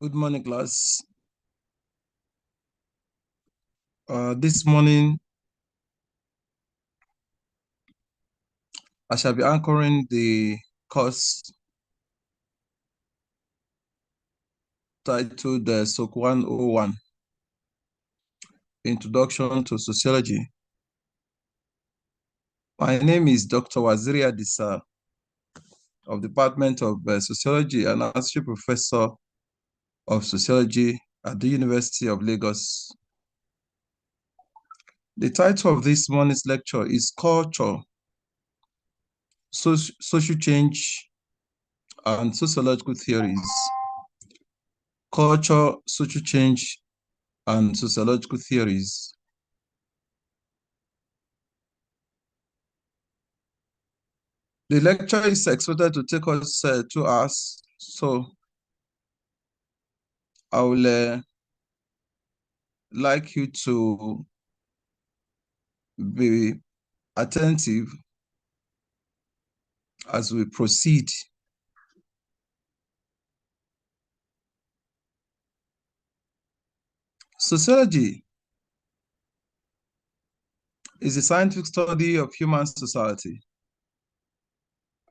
Good morning, class. This morning, I shall be anchoring the course titled SOC 101, Introduction to Sociology. My name is Dr. Waziri Adisa of the Department of Sociology and Associate Professor of Sociology at the University of Lagos. The title of this morning's lecture is Culture, Social Change, and Sociological Theories. Culture, Social Change, and Sociological Theories. The lecture is expected to take us 2 hours, so I will like you to be attentive as we proceed. Sociology is a scientific study of human society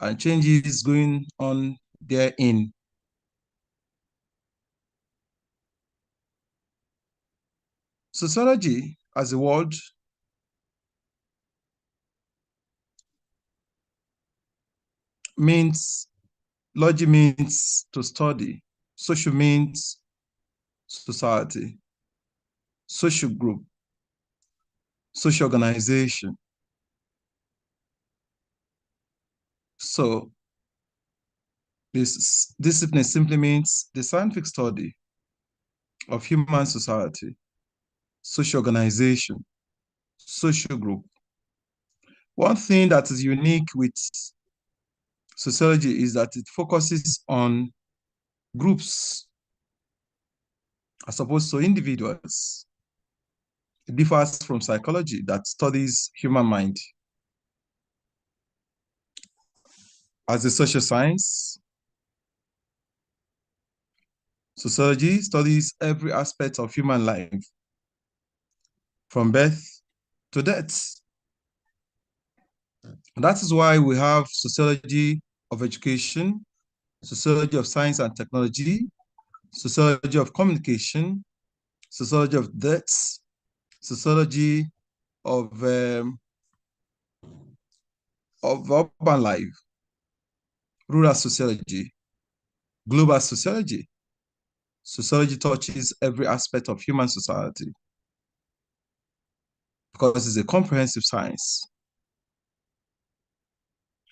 and changes going on therein. Sociology as a word means, logy means to study, social means society, social group, social organization. So this discipline simply means the scientific study of human society, social organization, social group. One thing that is unique with sociology is that it focuses on groups as opposed to individuals. It differs from psychology that studies human mind. As a social science, sociology studies every aspect of human life, from birth to death. And that is why we have sociology of education, sociology of science and technology, sociology of communication, sociology of deaths, sociology of urban life, rural sociology, global sociology. Sociology touches every aspect of human society because it's a comprehensive science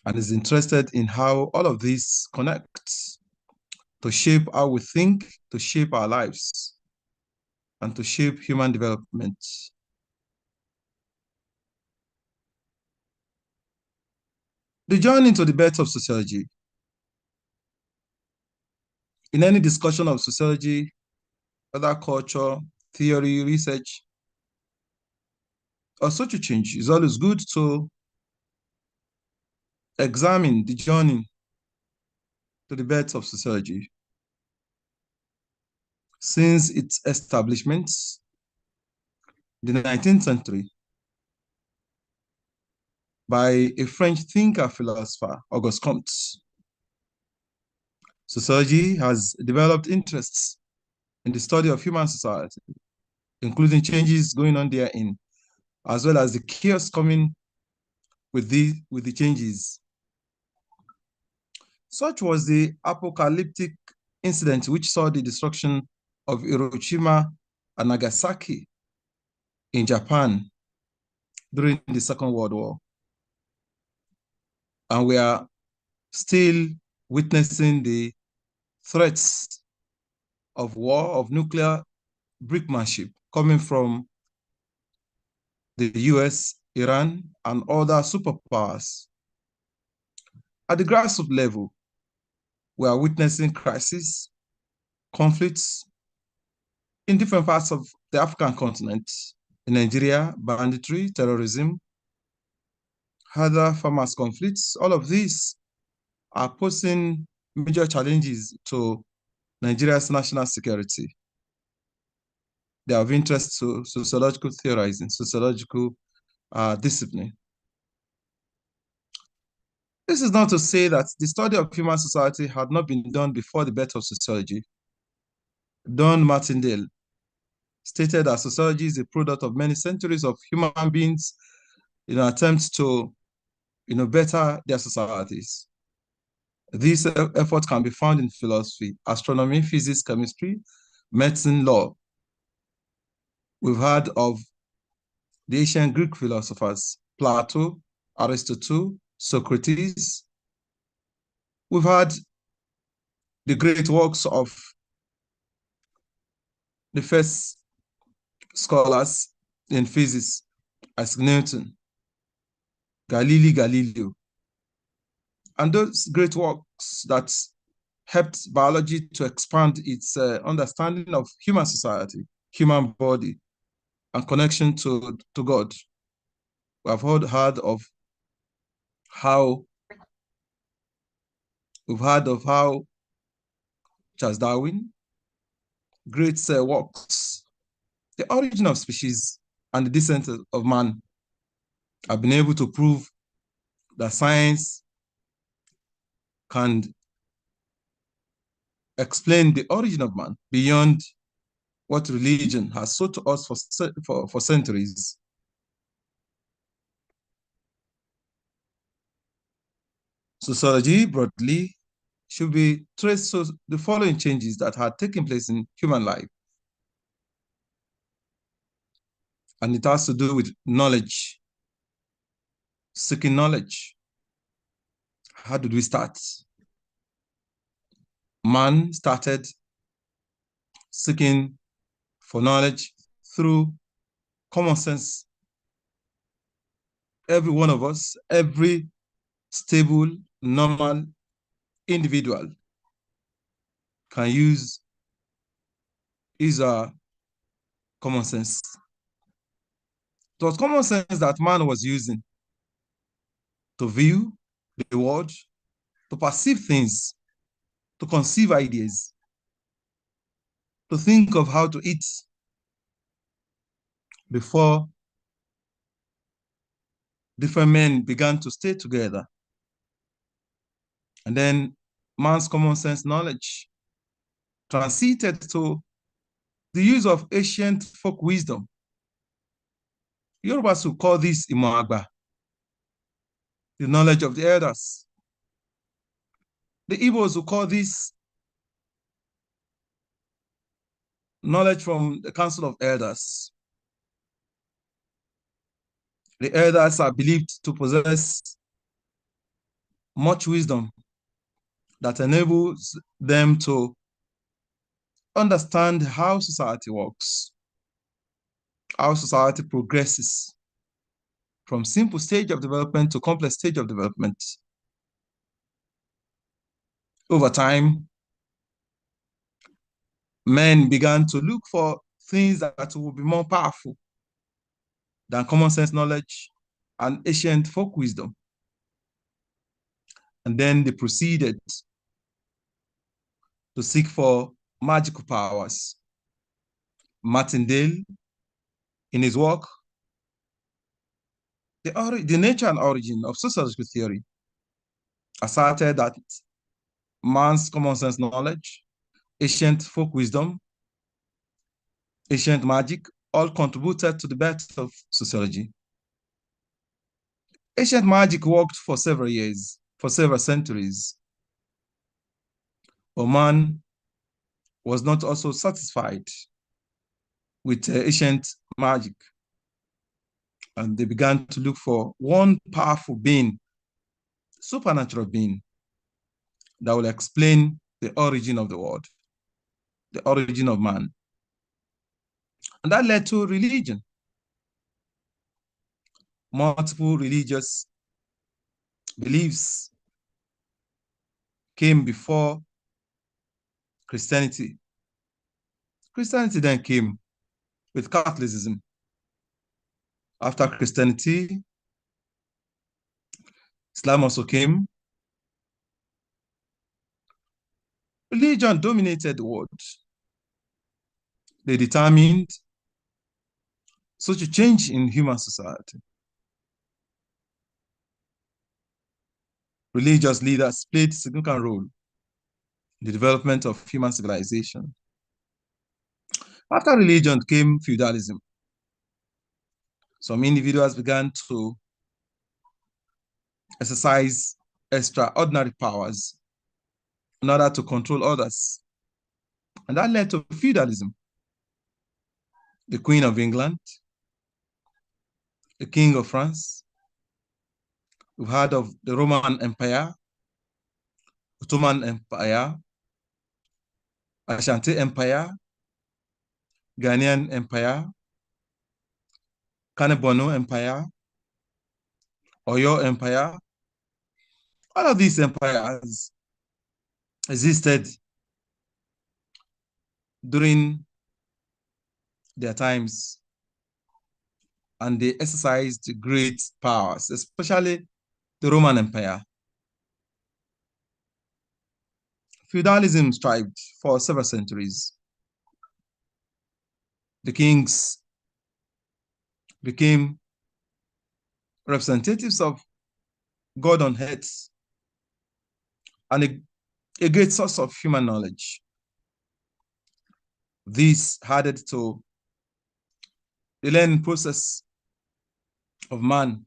and is interested in how all of this connects to shape how we think, to shape our lives, and to shape human development. The journey into the birth of sociology. In any discussion of sociology, whether culture, theory, research, or social change, it's always good to examine the journey to the birth of sociology. Since its establishment in the 19th century by a French thinker philosopher, Auguste Comte, sociology has developed interests in the study of human society, including changes going on therein, as well as the chaos coming with the changes. Such was the apocalyptic incident which saw the destruction of Hiroshima and Nagasaki in Japan during the Second World War. And we are still witnessing the threats of war, of nuclear brinkmanship coming from the US, Iran, and other superpowers. At the grassroots level, we are witnessing crises, conflicts in different parts of the African continent, in Nigeria, banditry, terrorism, other farmers' conflicts. All of these are posing major challenges to Nigeria's national security. They are of interest to sociological theorizing, sociological discipline. This is not to say that the study of human society had not been done before the birth of sociology. Don Martindale stated that sociology is a product of many centuries of human beings in an attempt to better their societies. These efforts can be found in philosophy, astronomy, physics, chemistry, medicine, law. We've heard of the ancient Greek philosophers, Plato, Aristotle, Socrates. We've had the great works of the first scholars in physics, as Newton, Galileo, and those great works that helped biology to expand its understanding of human society, human body, and connection to God. We have heard of how Charles Darwin, great works, the origin of species and the descent of man, have been able to prove that science can explain the origin of man beyond what religion has sold to us for centuries. Sociology, broadly, should be traced to the following changes that had taken place in human life. And it has to do with knowledge, seeking knowledge. How did we start? Man started seeking for knowledge through common sense. Every one of us, every stable, normal individual can use his common sense. It was common sense that man was using to view the world, to perceive things, to conceive ideas, to think of how to eat before different men began to stay together. And then man's common sense knowledge transited to the use of ancient folk wisdom. Yorubas would call this Imo, the knowledge of the elders. The Igbos would call this knowledge from the Council of Elders. The elders are believed to possess much wisdom that enables them to understand how society works, how society progresses from simple stage of development to complex stage of development. Over time, men began to look for things that would be more powerful than common sense knowledge and ancient folk wisdom. And then they proceeded to seek for magical powers. Martindale, in his work, The Nature and Origin of Sociological Theory, asserted that man's common sense knowledge, ancient folk wisdom, ancient magic, all contributed to the birth of sociology. Ancient magic worked for several years, for several centuries, but man was not also satisfied with ancient magic. And they began to look for one powerful being, supernatural being, that will explain the origin of the world, the origin of man. And that led to religion. Multiple religious beliefs came before Christianity. Christianity then came with Catholicism. After Christianity, Islam also came. Religion dominated the world. They determined social change in human society. Religious leaders played a significant role in the development of human civilization. After religion came feudalism. Some individuals began to exercise extraordinary powers in order to control others. And that led to feudalism. The Queen of England, the King of France, we've heard of the Roman Empire, Ottoman Empire, Ashanti Empire, Ghanaian Empire, Kanebono Empire, Oyo Empire. All of these empires existed during their times, and they exercised great powers, especially the Roman Empire. Feudalism thrived for several centuries. The kings became representatives of God on earth and a great source of human knowledge. This added to the learning process of man,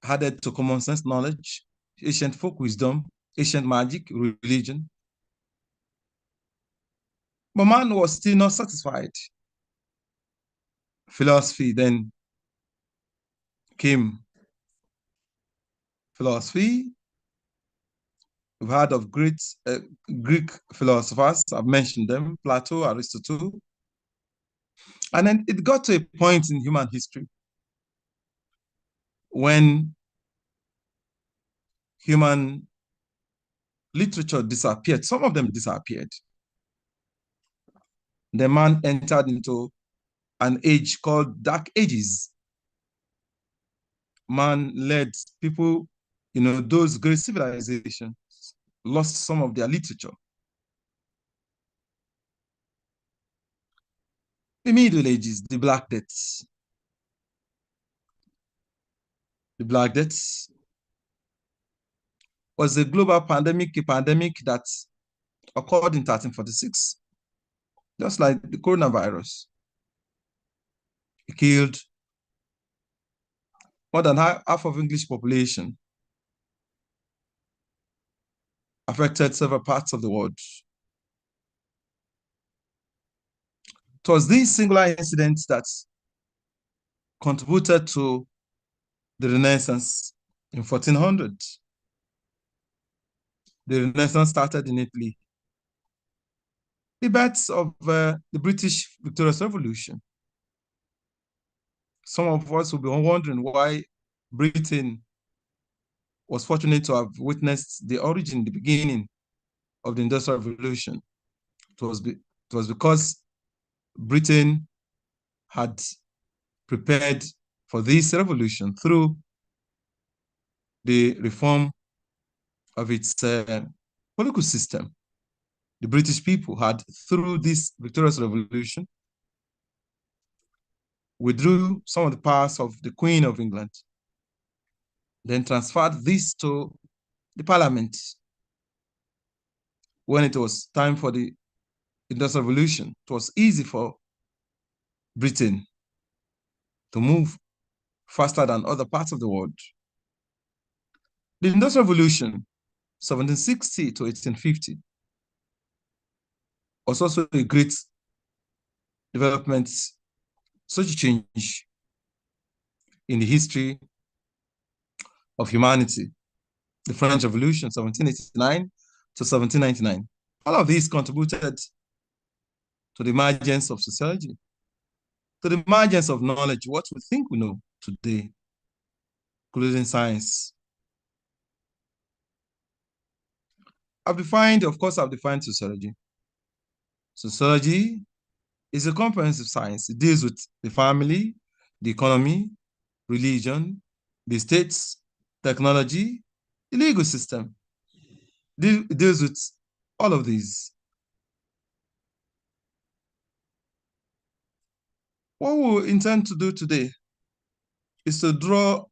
added to common sense knowledge, ancient folk wisdom, ancient magic, religion. But man was still not satisfied. Philosophy then came. Philosophy, we've heard of great Greek philosophers, I've mentioned them, Plato, Aristotle. And then it got to a point in human history when human literature disappeared. Some of them disappeared. The man entered into an age called Dark Ages. Man led people, those great civilizations lost some of their literature. The Middle Ages, the Black Death. The Black Death was a global pandemic, a pandemic that occurred in 1346, just like the coronavirus. It killed more than half of English population, affected several parts of the world. It was this singular incident that contributed to the Renaissance in 1400. The Renaissance started in Italy. The birth of the British Victorious Revolution. Some of us will be wondering why Britain was fortunate to have witnessed the origin, the beginning of the Industrial Revolution. It was because Britain had prepared for this revolution through the reform of its political system. The British people had, through this victorious revolution, withdrew some of the powers of the Queen of England, then transferred this to the Parliament. When it was time for the Industrial Revolution, it was easy for Britain to move faster than other parts of the world. The Industrial Revolution, 1760 to 1850, was also a great development, such a change in the history of humanity. The French Revolution, 1789 to 1799. All of these contributed to the emergence of sociology, to the emergence of knowledge, what we think we know today, including science. I've defined sociology. Sociology is a comprehensive science. It deals with the family, the economy, religion, the states, technology, the legal system. It deals with all of these. What we intend to do today is to draw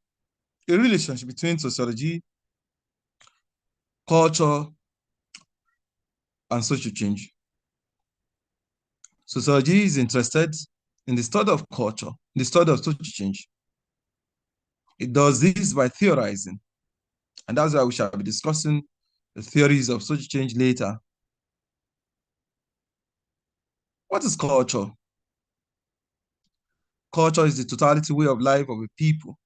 a relationship between sociology, culture, and social change. Sociology is interested in the study of culture, the study of social change. It does this by theorizing, and that's why we shall be discussing the theories of social change later. What is culture? Culture is the totality way of life of a people,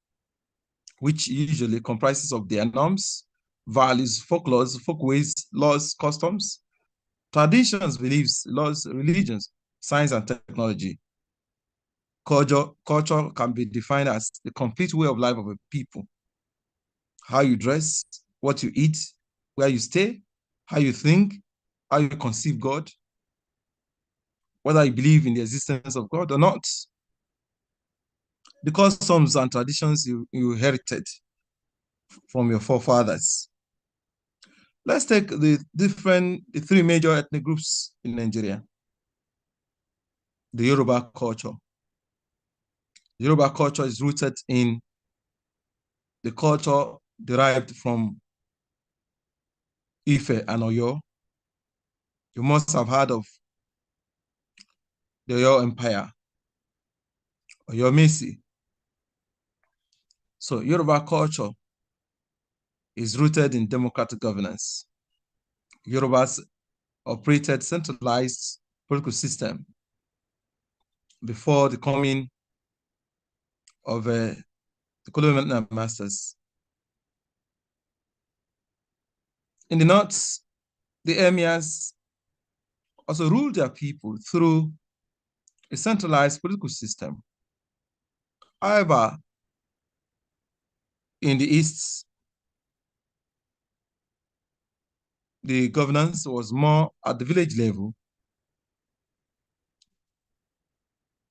which usually comprises of their norms, values, folklores, folkways, laws, customs, traditions, beliefs, laws, religions, science, and technology. Culture can be defined as the complete way of life of a people. How you dress, what you eat, where you stay, how you think, how you conceive God, whether you believe in the existence of God or not. The customs and traditions you inherited from your forefathers. Let's take the three major ethnic groups in Nigeria. The Yoruba culture. Yoruba culture is rooted in the culture derived from Ife and Oyo. You must have heard of the Oyo Empire, Oyo Mesi. So Yoruba culture is rooted in democratic governance. Yorubas operated centralized political system before the coming of the colonial masters. In the north, the emirs also ruled their people through a centralized political system. However, in the east, the governance was more at the village level.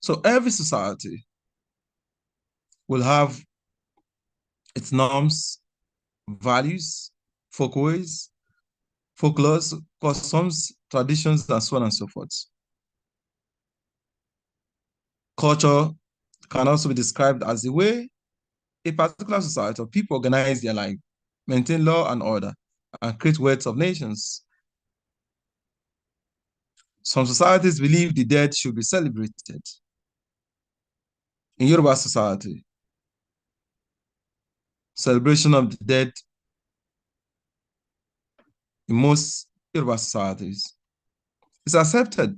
So every society will have its norms, values, folkways, folklores, customs, traditions, and so on and so forth. Culture can also be described as the way a particular society or people organize their life, maintain law and order, and create wealth of nations. Some societies believe the dead should be celebrated. In Yoruba society, celebration of the dead in most Yoruba societies is accepted.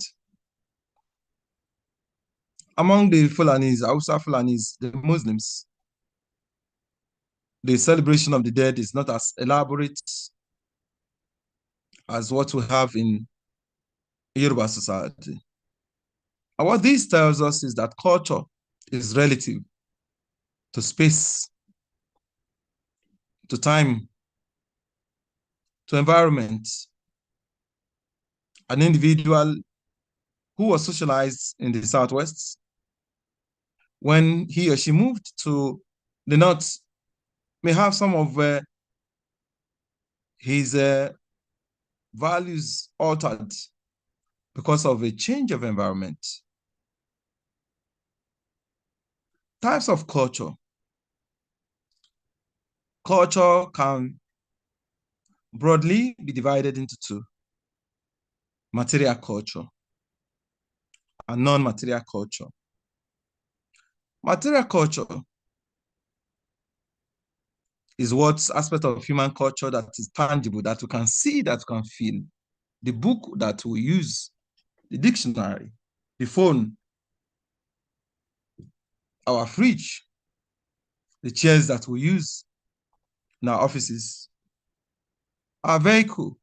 Among the Fulanis, Hausa Fulanis, the Muslims, the celebration of the dead is not as elaborate as what we have in Yoruba society. And what this tells us is that culture is relative to space, to time, to environment. An individual who was socialized in the Southwest, when he or she moved to the North, may have some of his values altered because of a change of environment. Types of culture. Culture can broadly be divided into two: material culture and non-material culture. Material culture is what aspect of human culture that is tangible, that we can see, that we can feel. The book that we use, the dictionary, the phone, our fridge, the chairs that we use in our offices, our vehicle,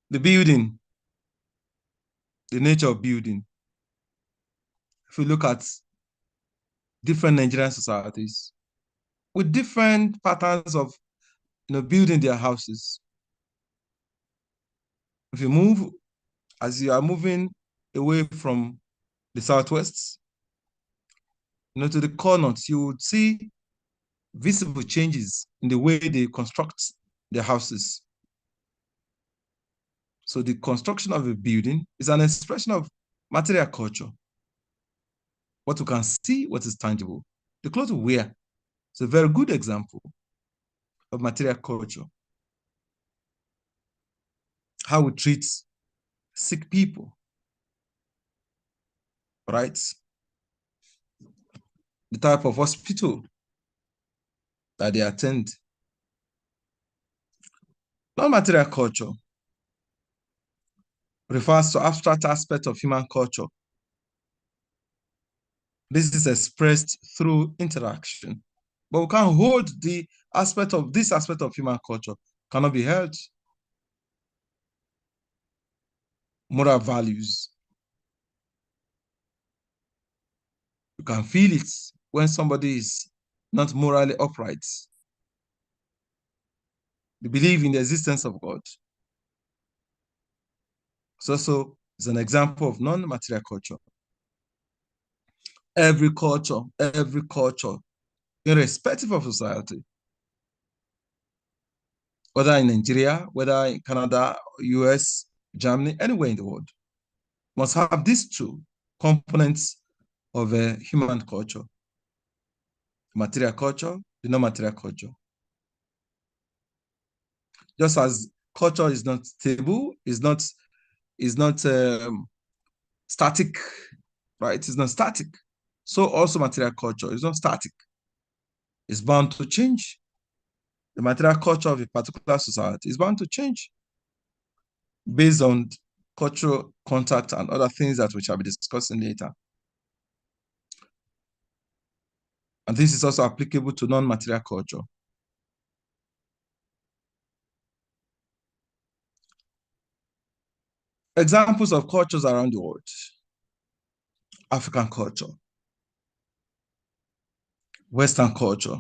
the building, the nature of building. If we look at different Nigerian societies with different patterns of building their houses. If you move, as you are moving away from the Southwest, to the corners, you would see visible changes in the way they construct their houses. So the construction of a building is an expression of material culture. What we can see, what is tangible. The clothes we wear is a very good example of material culture. How we treat sick people, right? The type of hospital that they attend. Non-material culture refers to abstract aspects of human culture. This is expressed through interaction, but we can't hold the aspect of this aspect of human culture, cannot be held. Moral values. You can feel it when somebody is not morally upright. They believe in the existence of God. So is an example of non-material culture. Every culture, irrespective of society, whether in Nigeria, whether in Canada, US, Germany, anywhere in the world, must have these two components of a human culture: material culture, the non-material culture. Just as culture is not stable, is not static, right? It's not static. So also material culture is not static. It's bound to change. The material culture of a particular society is bound to change based on cultural contact and other things that we shall be discussing later. And this is also applicable to non-material culture. Examples of cultures around the world: African culture, Western culture,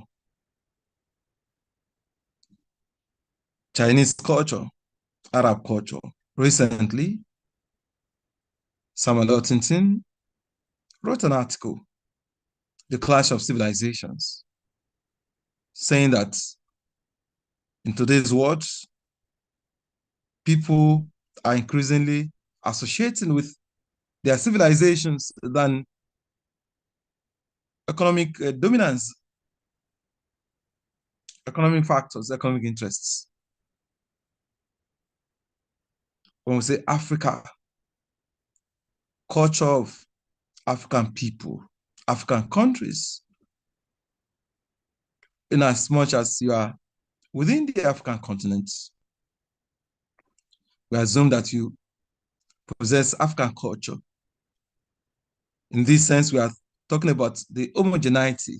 Chinese culture, Arab culture. Recently, Samuel Huntington wrote an article, The Clash of Civilizations, saying that in today's world, people are increasingly associating with their civilizations than economic dominance, economic factors, economic interests. When we say Africa, culture of African people, African countries, in as much as you are within the African continent, we assume that you possess African culture. In this sense, we are talking about the homogeneity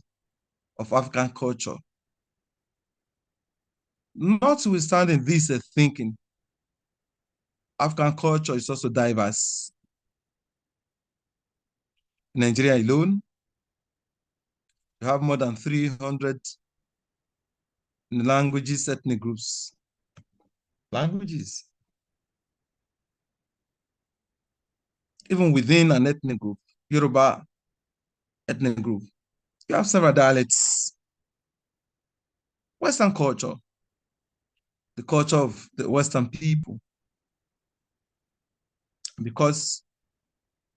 of African culture. Notwithstanding this thinking, African culture is also diverse. In Nigeria alone, you have more than 300 languages, ethnic groups. Languages. Even within an ethnic group, Yoruba ethnic group, you have several dialects. Western culture, the culture of the Western people, because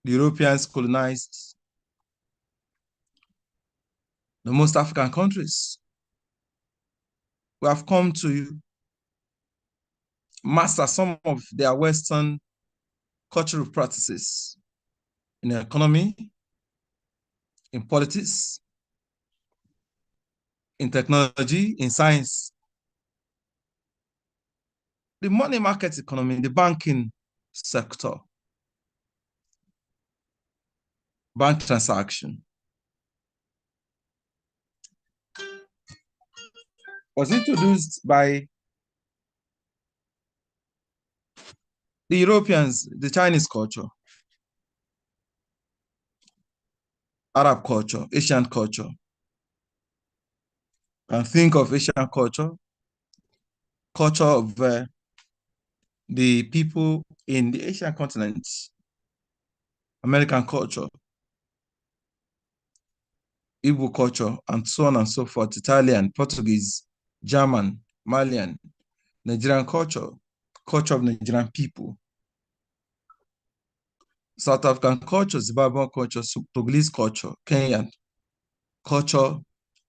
the Europeans colonized the most African countries, we have come to master some of their Western cultural practices in the economy, in politics, in technology, in science. The money market economy, the banking sector, bank transaction, was introduced by the Europeans, the Chinese culture, Arab culture, Asian culture. And think of Asian culture, culture of the people in the Asian continent, American culture, Igbo culture, and so on and so forth, Italian, Portuguese, German, Malian, Nigerian culture, culture of Nigerian people, South African culture, Zimbabwean culture, Togolese culture, Kenyan culture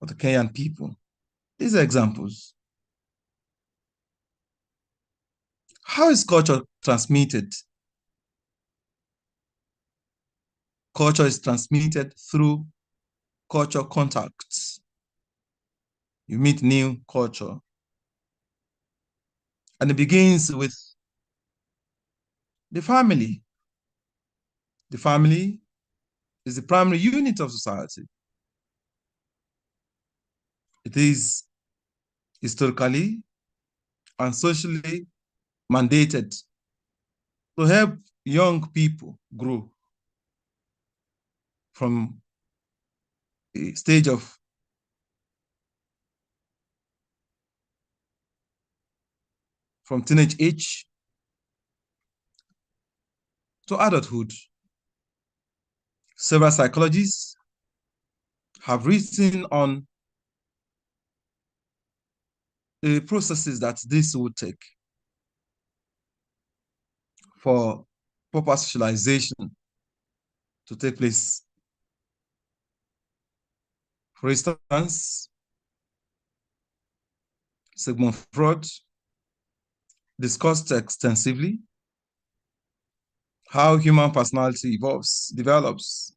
of the Kenyan people. These are examples. How is culture transmitted? Culture is transmitted through culture contacts. You meet new culture. And it begins with the family. The family is the primary unit of society. It is historically and socially mandated to help young people grow from a stage of from teenage age to adulthood. Several psychologists have written on the processes that this would take for proper socialization to take place. For instance, Sigmund Freud discussed extensively how human personality evolves, develops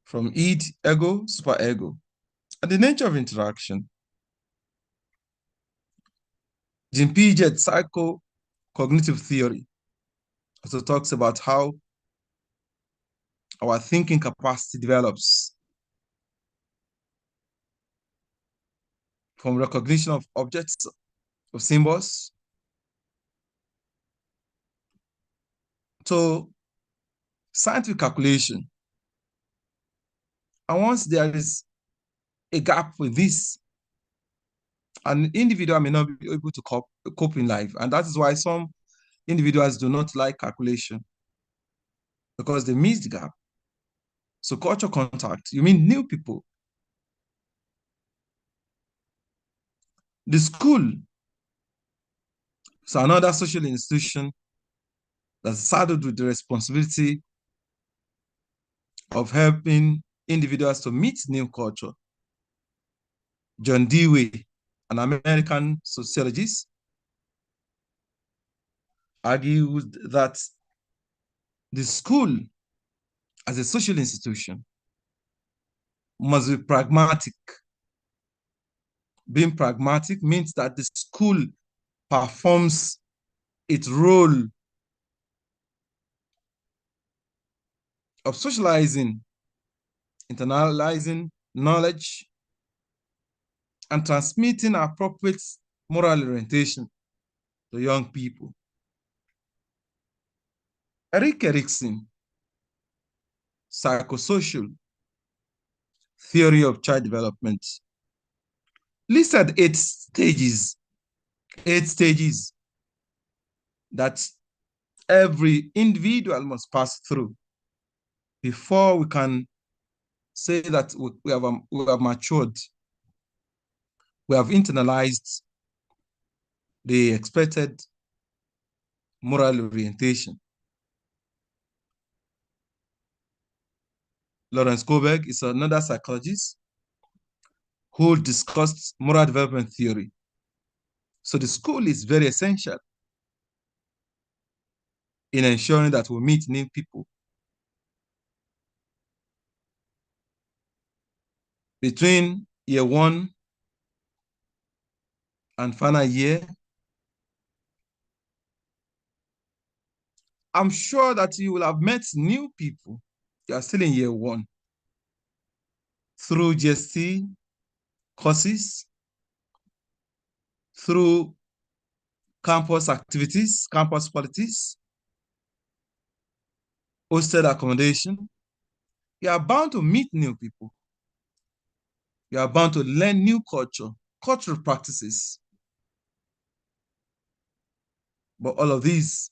from id, ego, superego, and the nature of interaction. Jean Piaget's psycho-cognitive theory also talks about how our thinking capacity develops from recognition of objects, of symbols, to scientific calculation. And once there is a gap with this, an individual may not be able to cope in life. And that is why some individuals do not like calculation, because they miss the gap. So culture contact, you mean new people. The school is another social institution that's saddled with the responsibility of helping individuals to meet new culture. John Dewey, an American sociologist, argued that the school as a social institution must be pragmatic. Being pragmatic means that the school performs its role of socializing, internalizing knowledge, and transmitting appropriate moral orientation to young people. Erik Erikson, psychosocial theory of child development, listed eight stages that every individual must pass through before we can say that we have matured, we have internalized the expected moral orientation. Lawrence Kohlberg is another psychologist who discussed moral development theory. So the school is very essential in ensuring that we meet new people. Between year 1 and final year, I'm sure that you will have met new people. You are still in year 1 through GST courses, through campus activities, campus politics, hosted accommodation. You are bound to meet new people. You are bound to learn new cultural practices. But all of these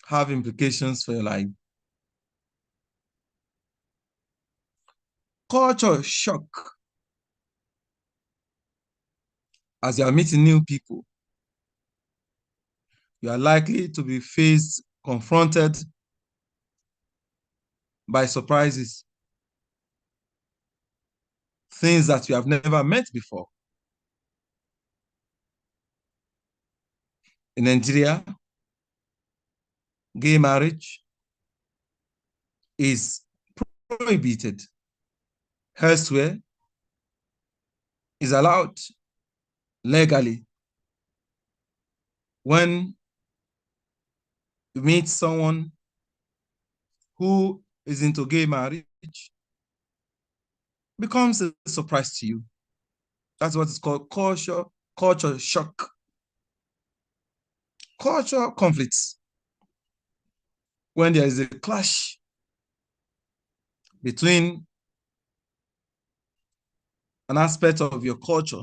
have implications for your life. Culture shock. As you are meeting new people, you are likely to be faced confronted by surprises, things that you have never met before. In Nigeria, gay marriage is prohibited. Elsewhere, is allowed legally. When you meet someone who is into gay marriage, becomes a surprise to you. That's what is called culture shock. Cultural conflicts. When there is a clash between an aspect of your culture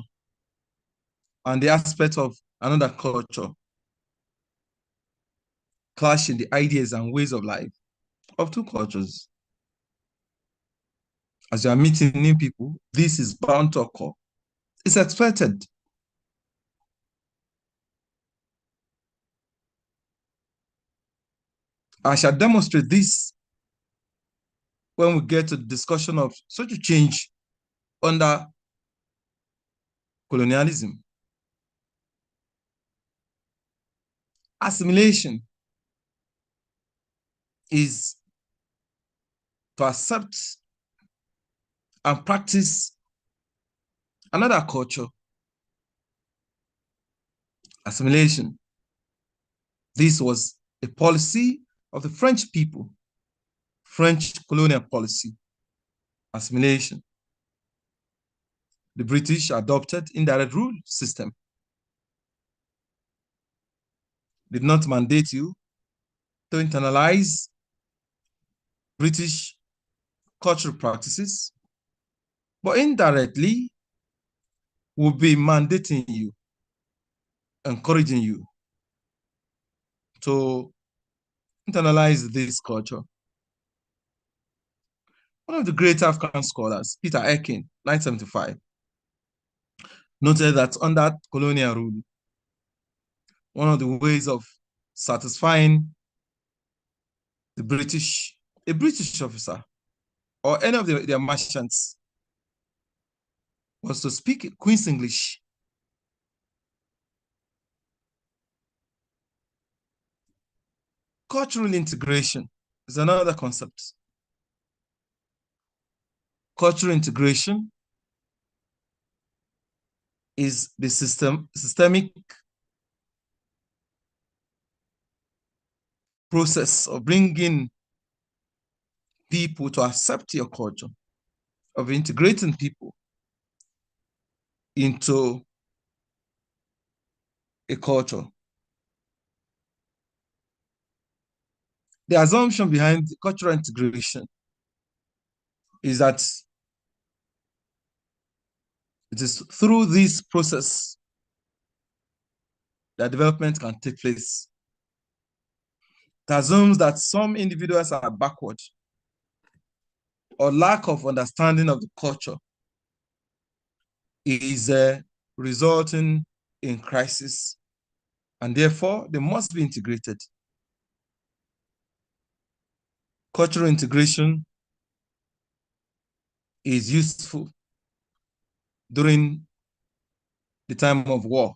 and the aspect of another culture, clash in the ideas and ways of life of two cultures. As you are meeting new people, this is bound to occur. It's expected. I shall demonstrate this when we get to the discussion of social change under colonialism. Assimilation is to accept and practice another culture. Assimilation. This was a policy of the French people, French colonial policy. Assimilation. The British adopted indirect rule system. Did not mandate you to internalize British cultural practices, but indirectly will be mandating you, encouraging you to internalize this culture. One of the great African scholars, Peter Ekin, 1975, noted that under colonial rule, one of the ways of satisfying a British officer or any of their merchants was to speak Queen's English. Cultural integration is another concept. Cultural integration is the systemic process of bringing people to accept your culture, of integrating people into a culture. The assumption behind cultural integration is that it is through this process that development can take place. It assumes that some individuals are backward or lack of understanding of the culture is resulting in crisis, and therefore they must be integrated. Cultural integration is useful during the time of war.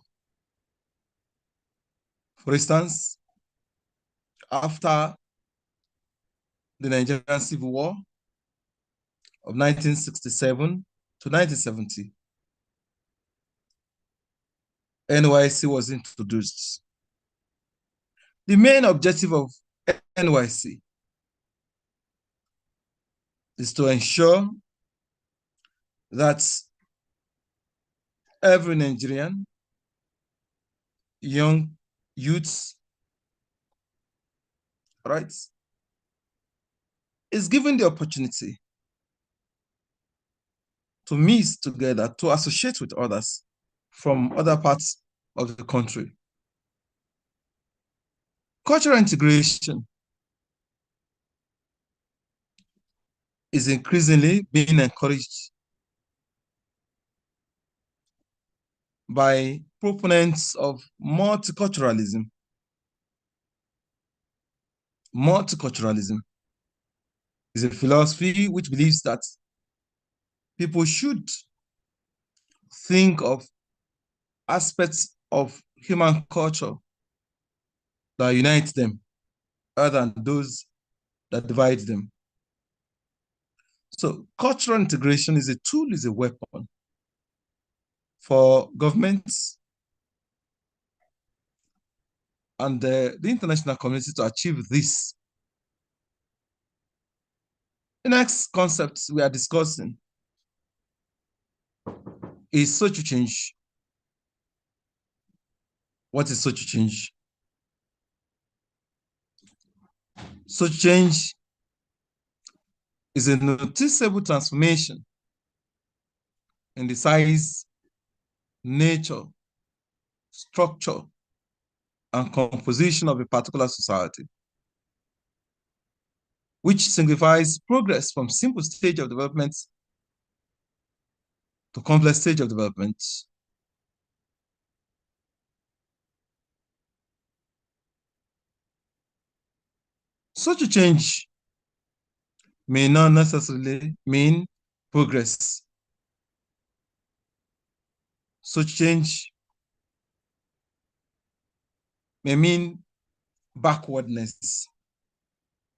For instance, after the Nigerian Civil War of 1967 to 1970, NYC was introduced. The main objective of NYC is to ensure that every Nigerian, young youths, right, is given the opportunity to meet together, to associate with others from other parts of the country. Cultural integration is increasingly being encouraged by proponents of multiculturalism. Multiculturalism is a philosophy which believes that people should think of aspects of human culture that unite them rather than those that divide them. So cultural integration is a tool, is a weapon for governments and the international community to achieve this. The next concept we are discussing is social change. What is social change? Social change is a noticeable transformation in the size, nature, structure, and composition of a particular society, which signifies progress from simple stage of development to complex stage of development. Such a change may not necessarily mean progress. Such change may mean backwardness.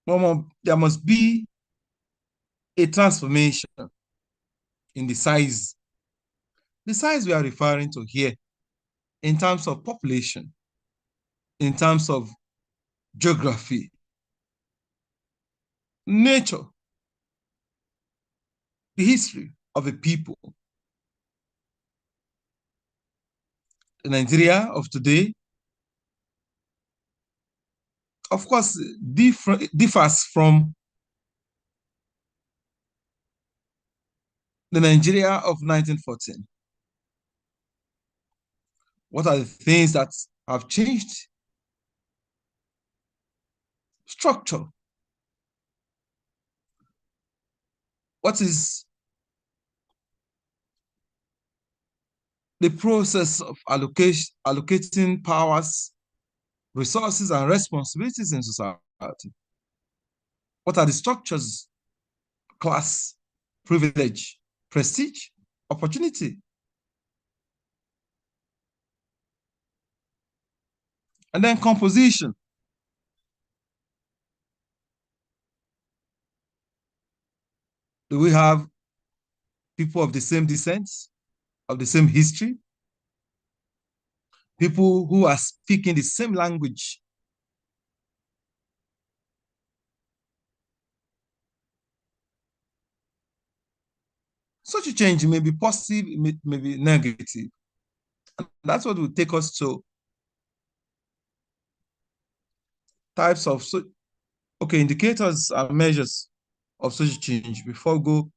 There must be a transformation in the size. The size we are referring to here in terms of population, in terms of geography, nature, the history of a people. The Nigeria of today, of course, differs from the Nigeria of 1914. What are the things that have changed? Structure. What is the process of allocating powers, resources, and responsibilities in society? What are the structures? Class, privilege, prestige, opportunity. And then composition. Do we have people of the same descent, of the same history? People who are speaking the same language? Such a change may be positive, it may be negative. And that's what will take us to types of, indicators and measures of social change before we go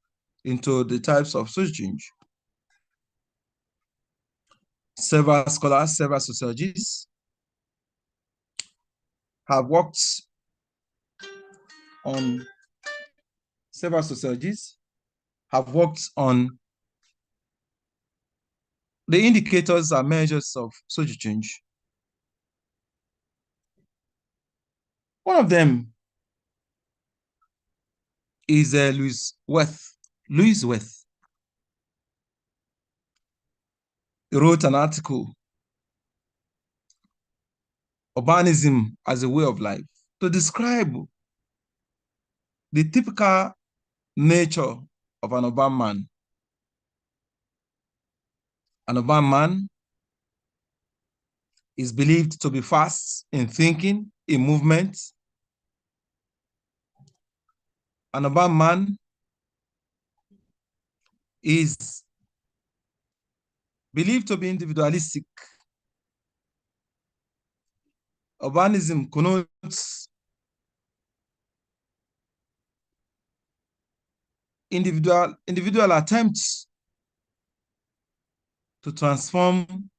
into the types of social change. Several scholars, several sociologists have worked on, several sociologists have worked on the indicators and measures of social change. One of them is Louis Wirth. Louis Wirth. He wrote an article, Urbanism as a Way of Life, to describe the typical nature of an urban man. An urban man is believed to be fast in thinking, in movement. An urban man is believed to be individualistic. Urbanism connotes individual attempts to transform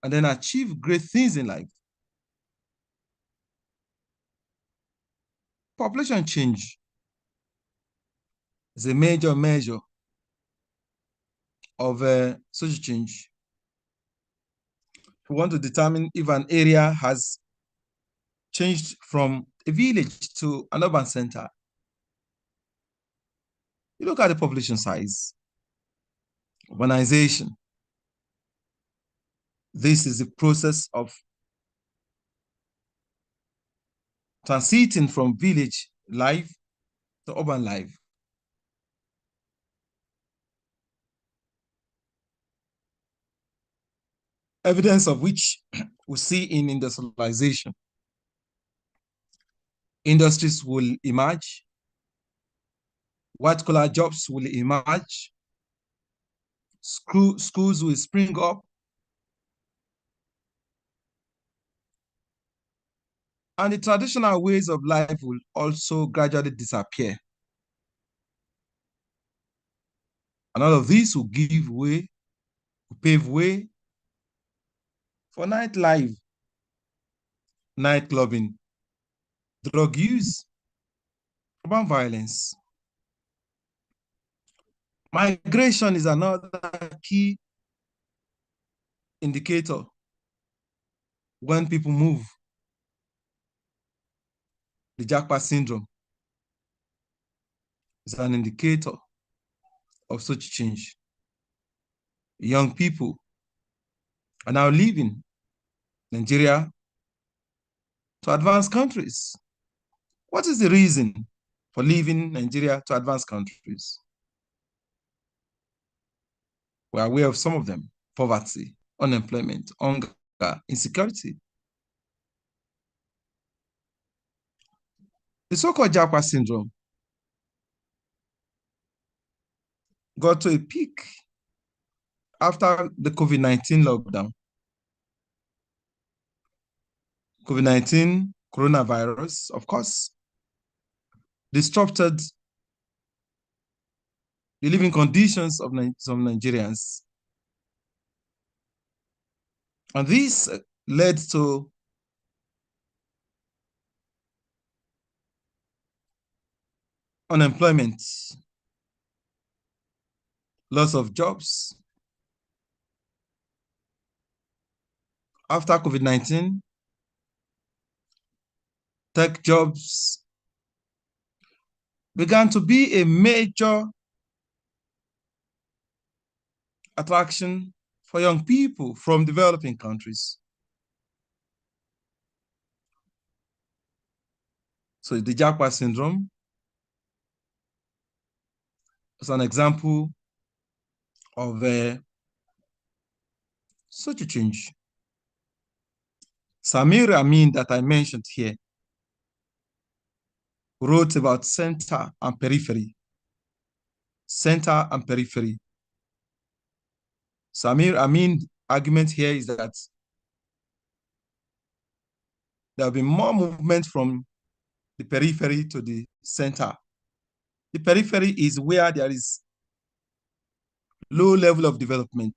and then achieve great things in life. Population change is a major measure of social change. we want to determine if an area has changed from a village to an urban center, you look at the population size, urbanization. This is the process of transiting from village life to urban life. Evidence of which we see in industrialization. Industries will emerge, white-collar jobs will emerge, schools will spring up, and the traditional ways of life will also gradually disappear. And all of this will pave way for nightlife, night clubbing, drug use, urban violence. Migration is another key indicator. When people move, the Jackpot syndrome is an indicator of such change. Young people are now leaving Nigeria to advanced countries. What is the reason for leaving Nigeria to advanced countries? We're aware of some of them: poverty, unemployment, hunger, insecurity. The so-called Jackpot syndrome got to a peak after the COVID-19 lockdown. COVID-19 coronavirus, of course, disrupted the living conditions of some Nigerians. And this led to unemployment, loss of jobs. After COVID-19, tech jobs began to be a major attraction for young people from developing countries. So the Jackpot syndrome is an example of such a change. Samir Amin, that I mentioned here, wrote about center and periphery. Center and periphery. Samir Amin's argument here is that there will be more movement from the periphery to the center. The periphery is where there is low level of development.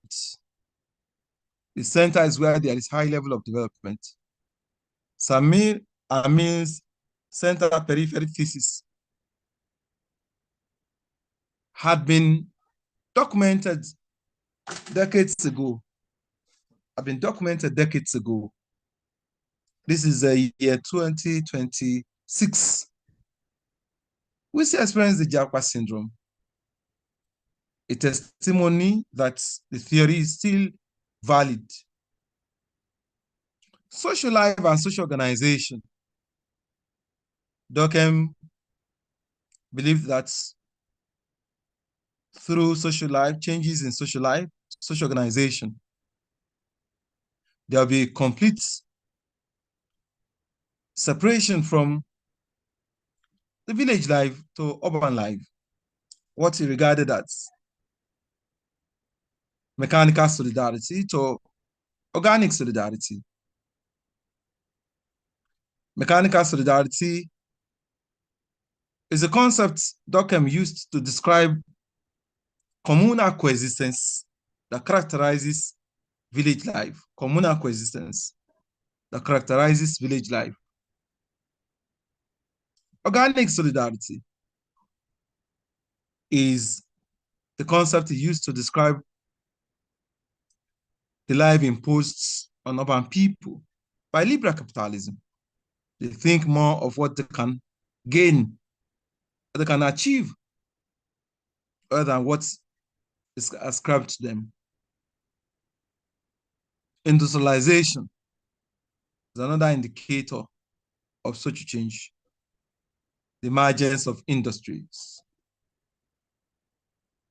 The center is where there is high level of development. Samir Amin's center periphery thesis had been documented decades ago. This is the year 2026. We still experience the Jackpot syndrome, a testimony that the theory is still valid. Social life and social organization. Durkheim believed that through social life, changes in social life, social organization, there will be complete separation from the village life to urban life, what he regarded as mechanical solidarity to organic solidarity. Mechanical solidarity is a concept Durkheim used to describe communal coexistence that characterizes village life. Communal coexistence that characterizes village life. Organic solidarity is the concept he used to describe the life imposed on urban people by liberal capitalism. They think more of what they can gain, what they can achieve, rather than what is ascribed to them. Industrialization is another indicator of social change. The emergence of industries.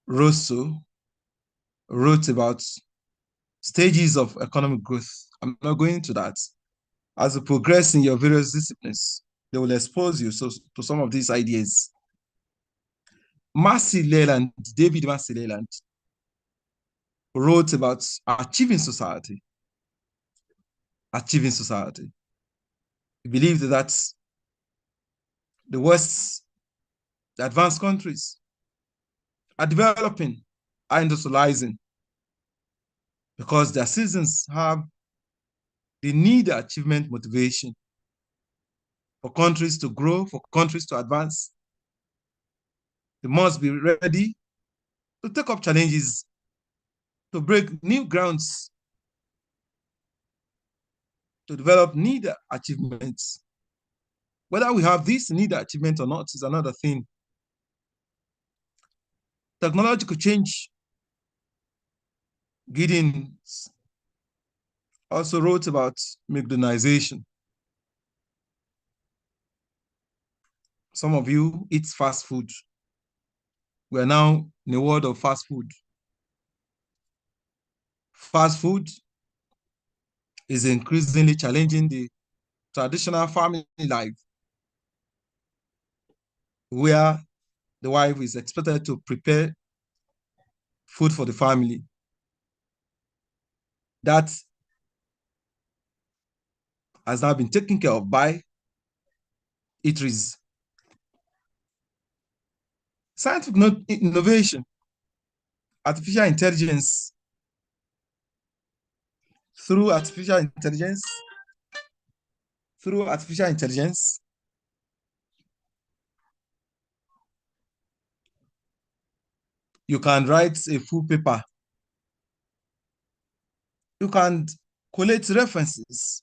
Rousseau wrote about stages of economic growth. I'm not going into that. As you progress in your various disciplines, they will expose you to some of these ideas. David Massey Leland, wrote about achieving society. Achieving society. He believed that the West, the advanced countries, are developing, are industrializing, because their citizens have the need achievement motivation for countries to grow, for countries to advance. They must be ready to take up challenges, to break new grounds, to develop need achievements. Whether we have this need achievement or not is another thing. Technological change. Giddens also wrote about McDonaldization. Some of you eat fast food. We are now in a world of fast food. Fast food is increasingly challenging the traditional family life, where the wife is expected to prepare food for the family. That has now been taken care of by eateries. Scientific innovation, artificial intelligence. Through artificial intelligence, you can write a full paper. You can collect references.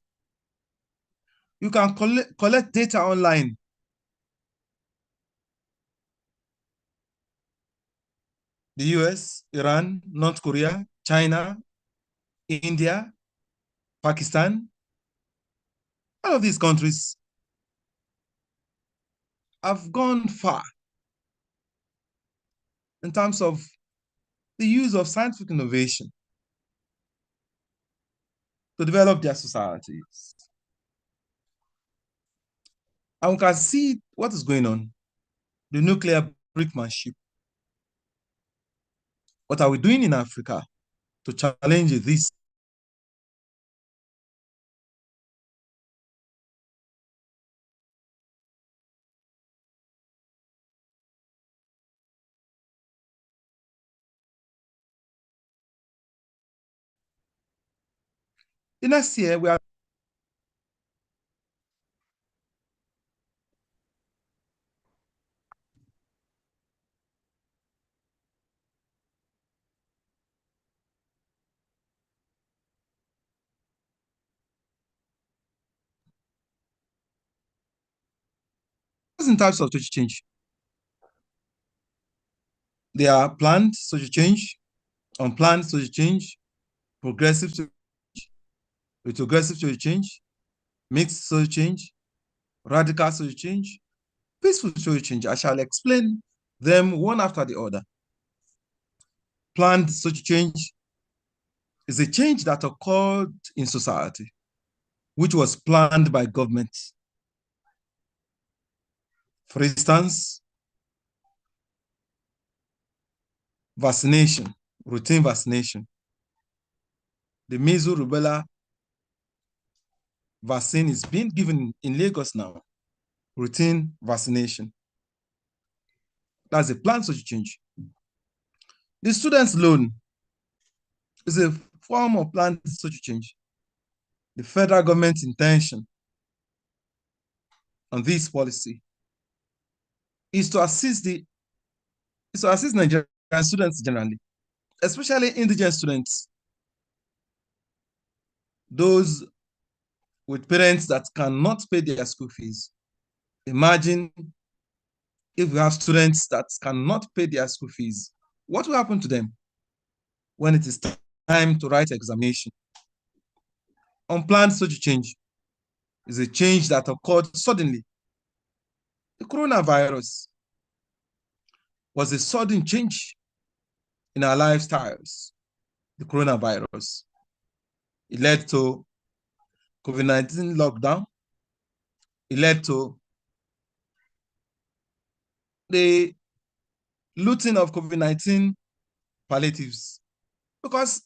You can collect data online. The US, Iran, North Korea, China, India, Pakistan, all of these countries have gone far in terms of the use of scientific innovation to develop their societies. And we can see what is going on. The nuclear brinkmanship. What are we doing in Africa to challenge this? The next year, we are in types of social change. There are planned social change, unplanned social change, progressive social change, retrogressive social change, mixed social change, radical social change, peaceful social change. I shall explain them one after the other. Planned social change is a change that occurred in society, which was planned by government. For instance, vaccination, routine vaccination. The measles rubella vaccine is being given in Lagos now, routine vaccination. That's a planned social change. The student's loan is a form of planned social change. The federal government's intention on this policy is to assist Nigerian students generally, especially indigent students, those with parents that cannot pay their school fees. Imagine if we have students that cannot pay their school fees, what will happen to them when it is time to write examination? Unplanned social change is a change that occurred suddenly. The coronavirus was a sudden change in our lifestyles. The coronavirus, it led to COVID-19 lockdown. It led to the looting of COVID-19 palliatives because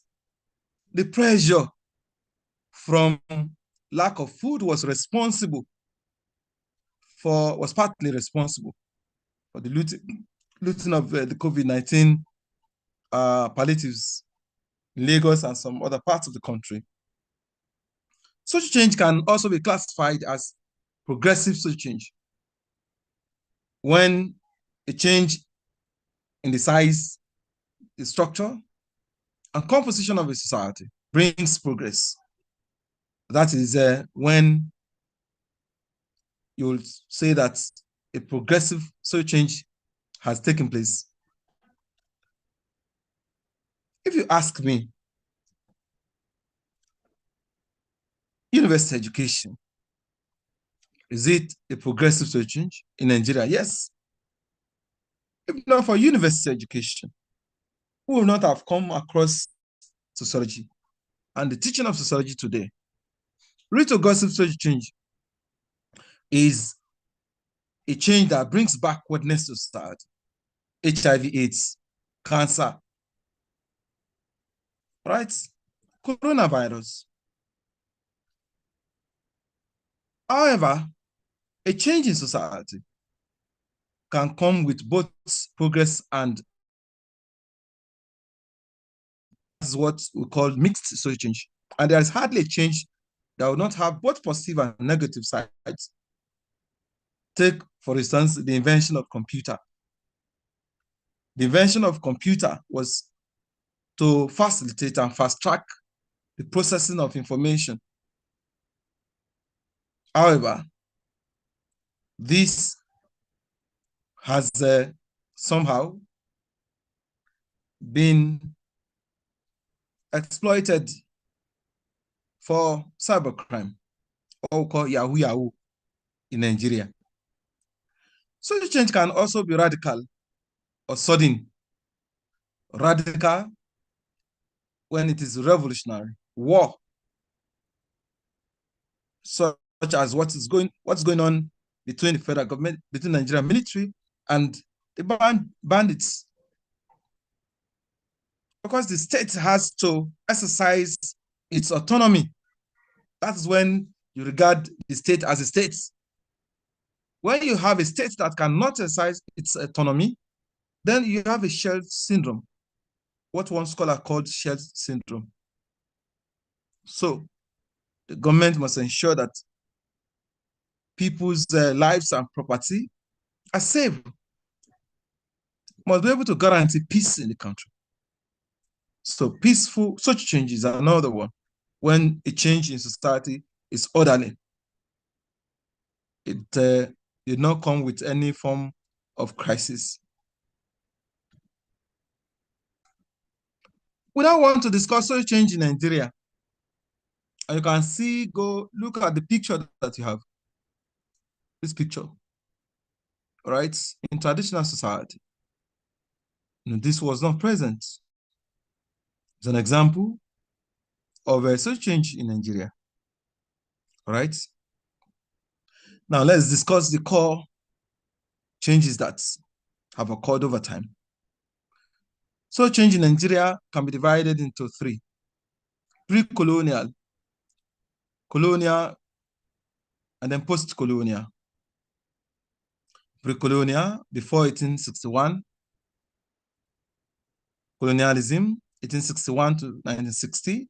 the pressure from lack of food was partly responsible for the looting of the COVID-19 palliatives in Lagos and some other parts of the country. Social change can also be classified as progressive social change when a change in the size, the structure, and composition of a society brings progress. That is when you'll say that a progressive social change has taken place. If you ask me, university education, is it a progressive social change in Nigeria? Yes. If not for university education, we would not have come across sociology and the teaching of sociology today. Retrogressive social change is a change that brings backwardness to society. HIV/AIDS, cancer, right? Coronavirus. However, a change in society can come with both progress and is what we call mixed social change. And there is hardly a change that will not have both positive and negative sides. Take, for instance, the invention of computer. The invention of computer was to facilitate and fast track the processing of information. However, this has somehow been exploited for cybercrime, or called Yahoo Yahoo in Nigeria. Social change can also be radical or sudden. Radical when it is revolutionary. War, such as what's going on between the federal government, between the Nigerian military and the bandits. Because the state has to exercise its autonomy. That's when you regard the state as a state. When you have a state that cannot exercise its autonomy, then you have a shell syndrome, what one scholar called shell syndrome. So the government must ensure that people's lives and property are safe, must be able to guarantee peace in the country. So peaceful, such changes are another one. When a change in society is orderly, it did not come with any form of crisis. We now want to discuss social change in Nigeria. And you can see, go look at the picture that you have. This picture, all right? In traditional society, this was not present. It's an example of a social change in Nigeria, all right? Now let's discuss the core changes that have occurred over time. So change in Nigeria can be divided into three: pre-colonial, colonial, and then post-colonial. Pre-colonial, before 1861, colonialism, 1861 to 1960,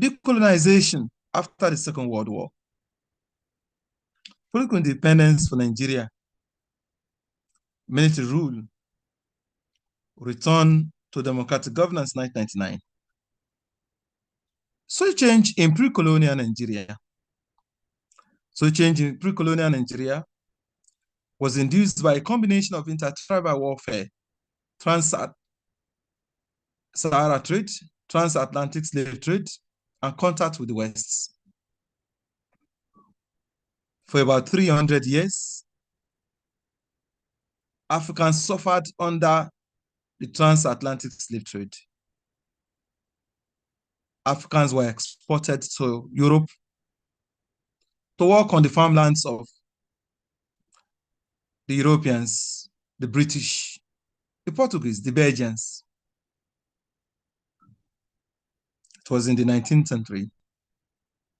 decolonization after the Second World War, political independence for Nigeria, military rule, return to democratic governance 1999. Social change in pre-colonial Nigeria. Social change in pre-colonial Nigeria was induced by a combination of intertribal warfare, trans-Sahara trade, transatlantic slave trade, and contact with the West. For about 300 years, Africans suffered under the transatlantic slave trade. Africans were exported to Europe to work on the farmlands of the Europeans, the British, the Portuguese, the Belgians. It was in the 19th century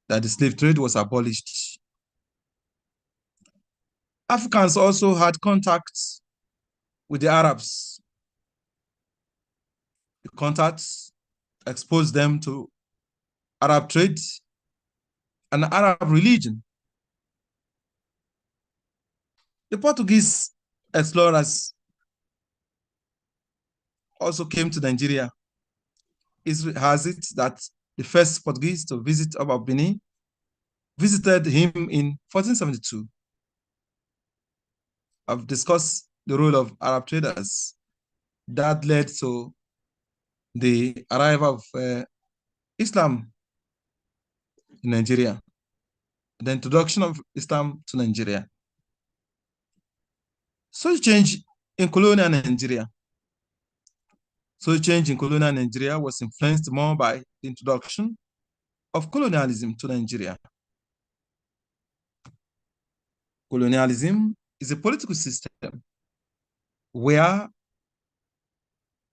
that the slave trade was abolished. Africans also had contacts with the Arabs. The contacts exposed them to Arab trade and Arab religion. The Portuguese explorers also came to Nigeria. History has it that the first Portuguese to visit Oba Benin visited him in 1472. I've discussed the role of Arab traders that led to the arrival of Islam in Nigeria, the introduction of Islam to Nigeria. Social change in colonial Nigeria. Social change in colonial Nigeria was influenced more by the introduction of colonialism to Nigeria. Colonialism is a political system where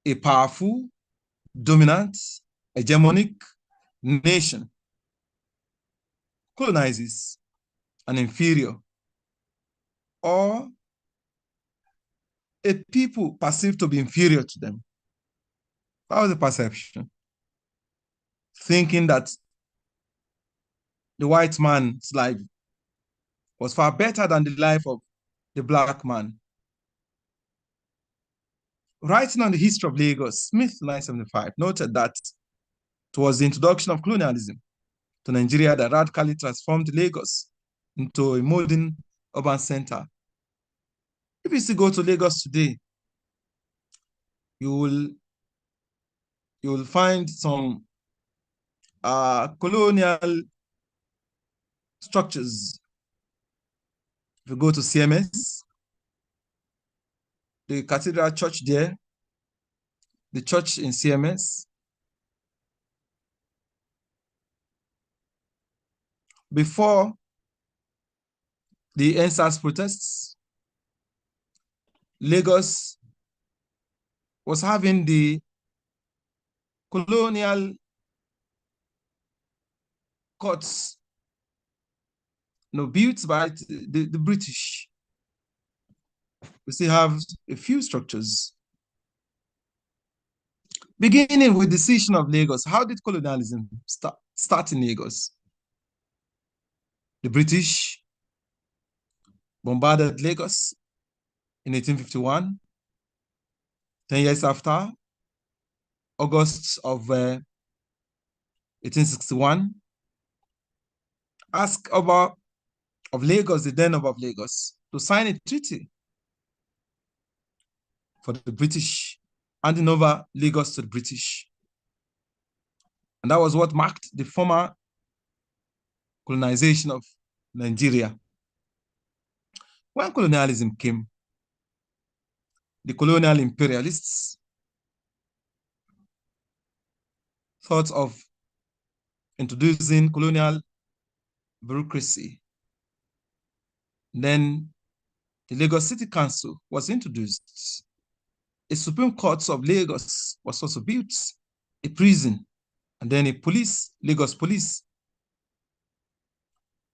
a powerful, dominant, hegemonic nation colonizes an inferior or a people perceived to be inferior to them. That was the perception. Thinking that the white man's life was far better than the life of the black man. Writing on the history of Lagos, Smith, 1975, noted that it was the introduction of colonialism to Nigeria that radically transformed Lagos into a modern urban center. If you still go to Lagos today, you will find some colonial structures. If you go to CMS, the cathedral church there, the church in CMS, before the NSAS protests, Lagos was having the colonial courts built by the British. We still have a few structures. Beginning with the decision of Lagos, how did colonialism start in Lagos? The British bombarded Lagos in 1851. 10 years after, August of 1861, asked Oba of Lagos, the then Oba of Lagos, to sign a treaty for the British, handing over Lagos to the British. And that was what marked the former colonization of Nigeria. When colonialism came, the colonial imperialists thought of introducing colonial bureaucracy. Then the Lagos City Council was introduced. A Supreme Court of Lagos was also built, a prison, and then a police, Lagos Police.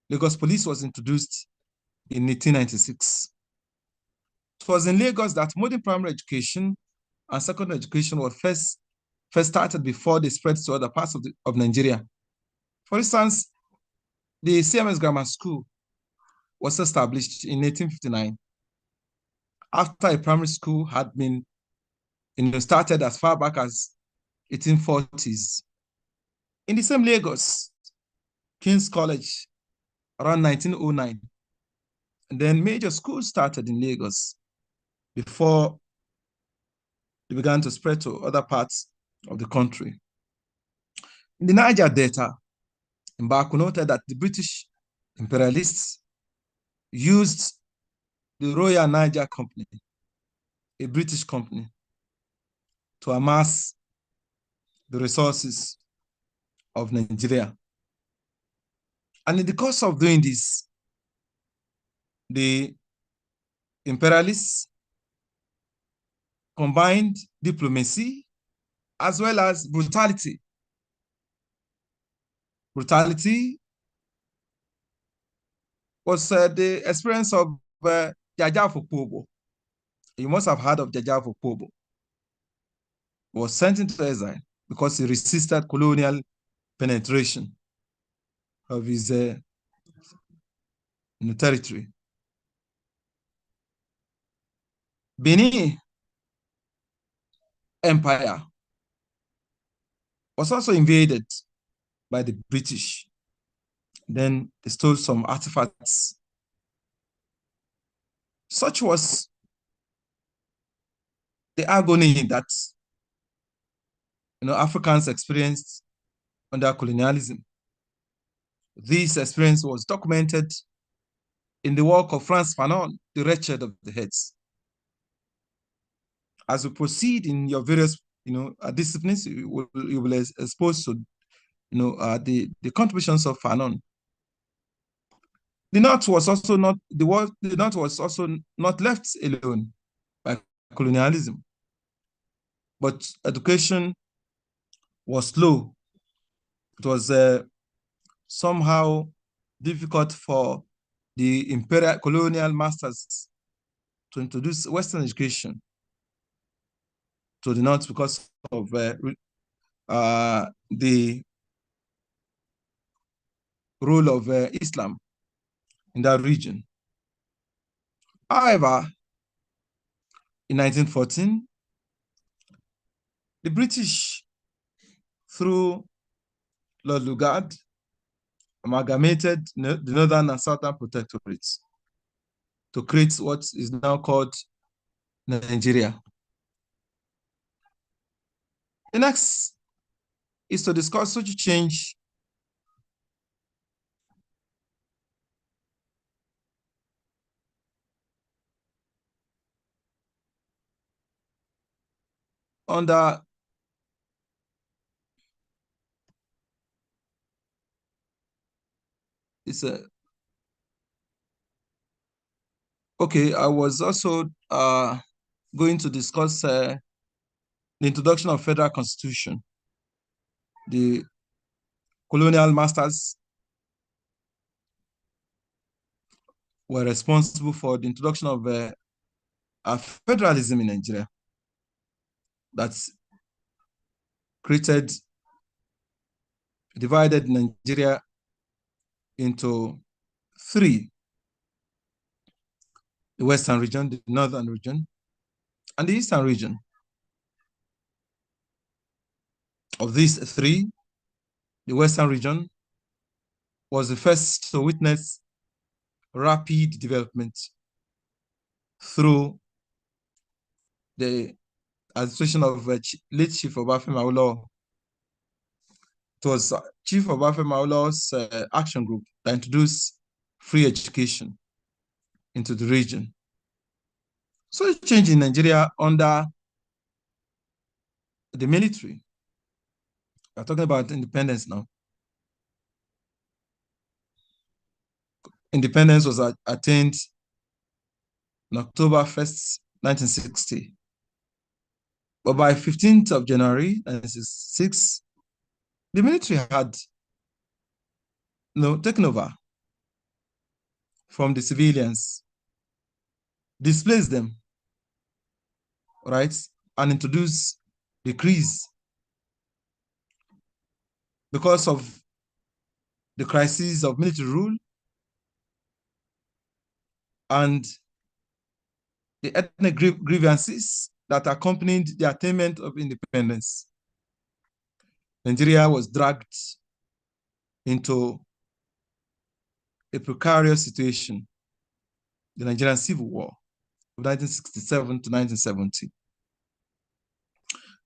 Lagos Police was introduced in 1896. It was in Lagos that modern primary education and secondary education were first started before they spread to other parts of Nigeria. For instance, the CMS Grammar School was established in 1859 after a primary school had been started as far back as 1840s. In the same Lagos, King's College, around 1909, and then major schools started in Lagos before they began to spread to other parts of the country. In the Niger Delta, Mbaku noted that the British imperialists used the Royal Niger Company, a British company, to amass the resources of Nigeria. And in the course of doing this, the imperialists combined diplomacy as well as brutality. Brutality was the experience of Jajafo Pobo. You must have heard of Jajafo Pobo. He was sent into exile because he resisted colonial penetration of his territory. Benin Empire was also invaded by the British. Then they stole some artifacts. Such was the agony that Africans experienced under colonialism. This experience was documented in the work of Frantz Fanon, The Wretched of the Heads. As we proceed in your various disciplines, you will be exposed to the contributions of Fanon. The North was also not left alone by colonialism, but education was slow. It was somehow difficult for the imperial colonial masters to introduce Western education to the North because of the role of Islam in that region. However, in 1914, the British, through Lord Lugard, amalgamated the Northern and Southern protectorates to create what is now called Nigeria. The next is to discuss social change under okay, I was also going to discuss the introduction of federal constitution. The colonial masters were responsible for the introduction of federalism in Nigeria that divided Nigeria into three: the Western region, the Northern region, and the Eastern region. Of these three, the Western region was the first to witness rapid development through the administration of late Chief Obafemi Awolowo. It was Chief Obafemi Awolowo's action group that introduced free education into the region. So it changed in Nigeria under the military. We're talking about independence now. Independence was attained on October 1st, 1960. But by 15th of January 1966, the military had taken over from the civilians, displaced them, right, and introduced decrees because of the crisis of military rule and the ethnic grievances that accompanied the attainment of independence. Nigeria was dragged into a precarious situation, the Nigerian Civil War of 1967 to 1970.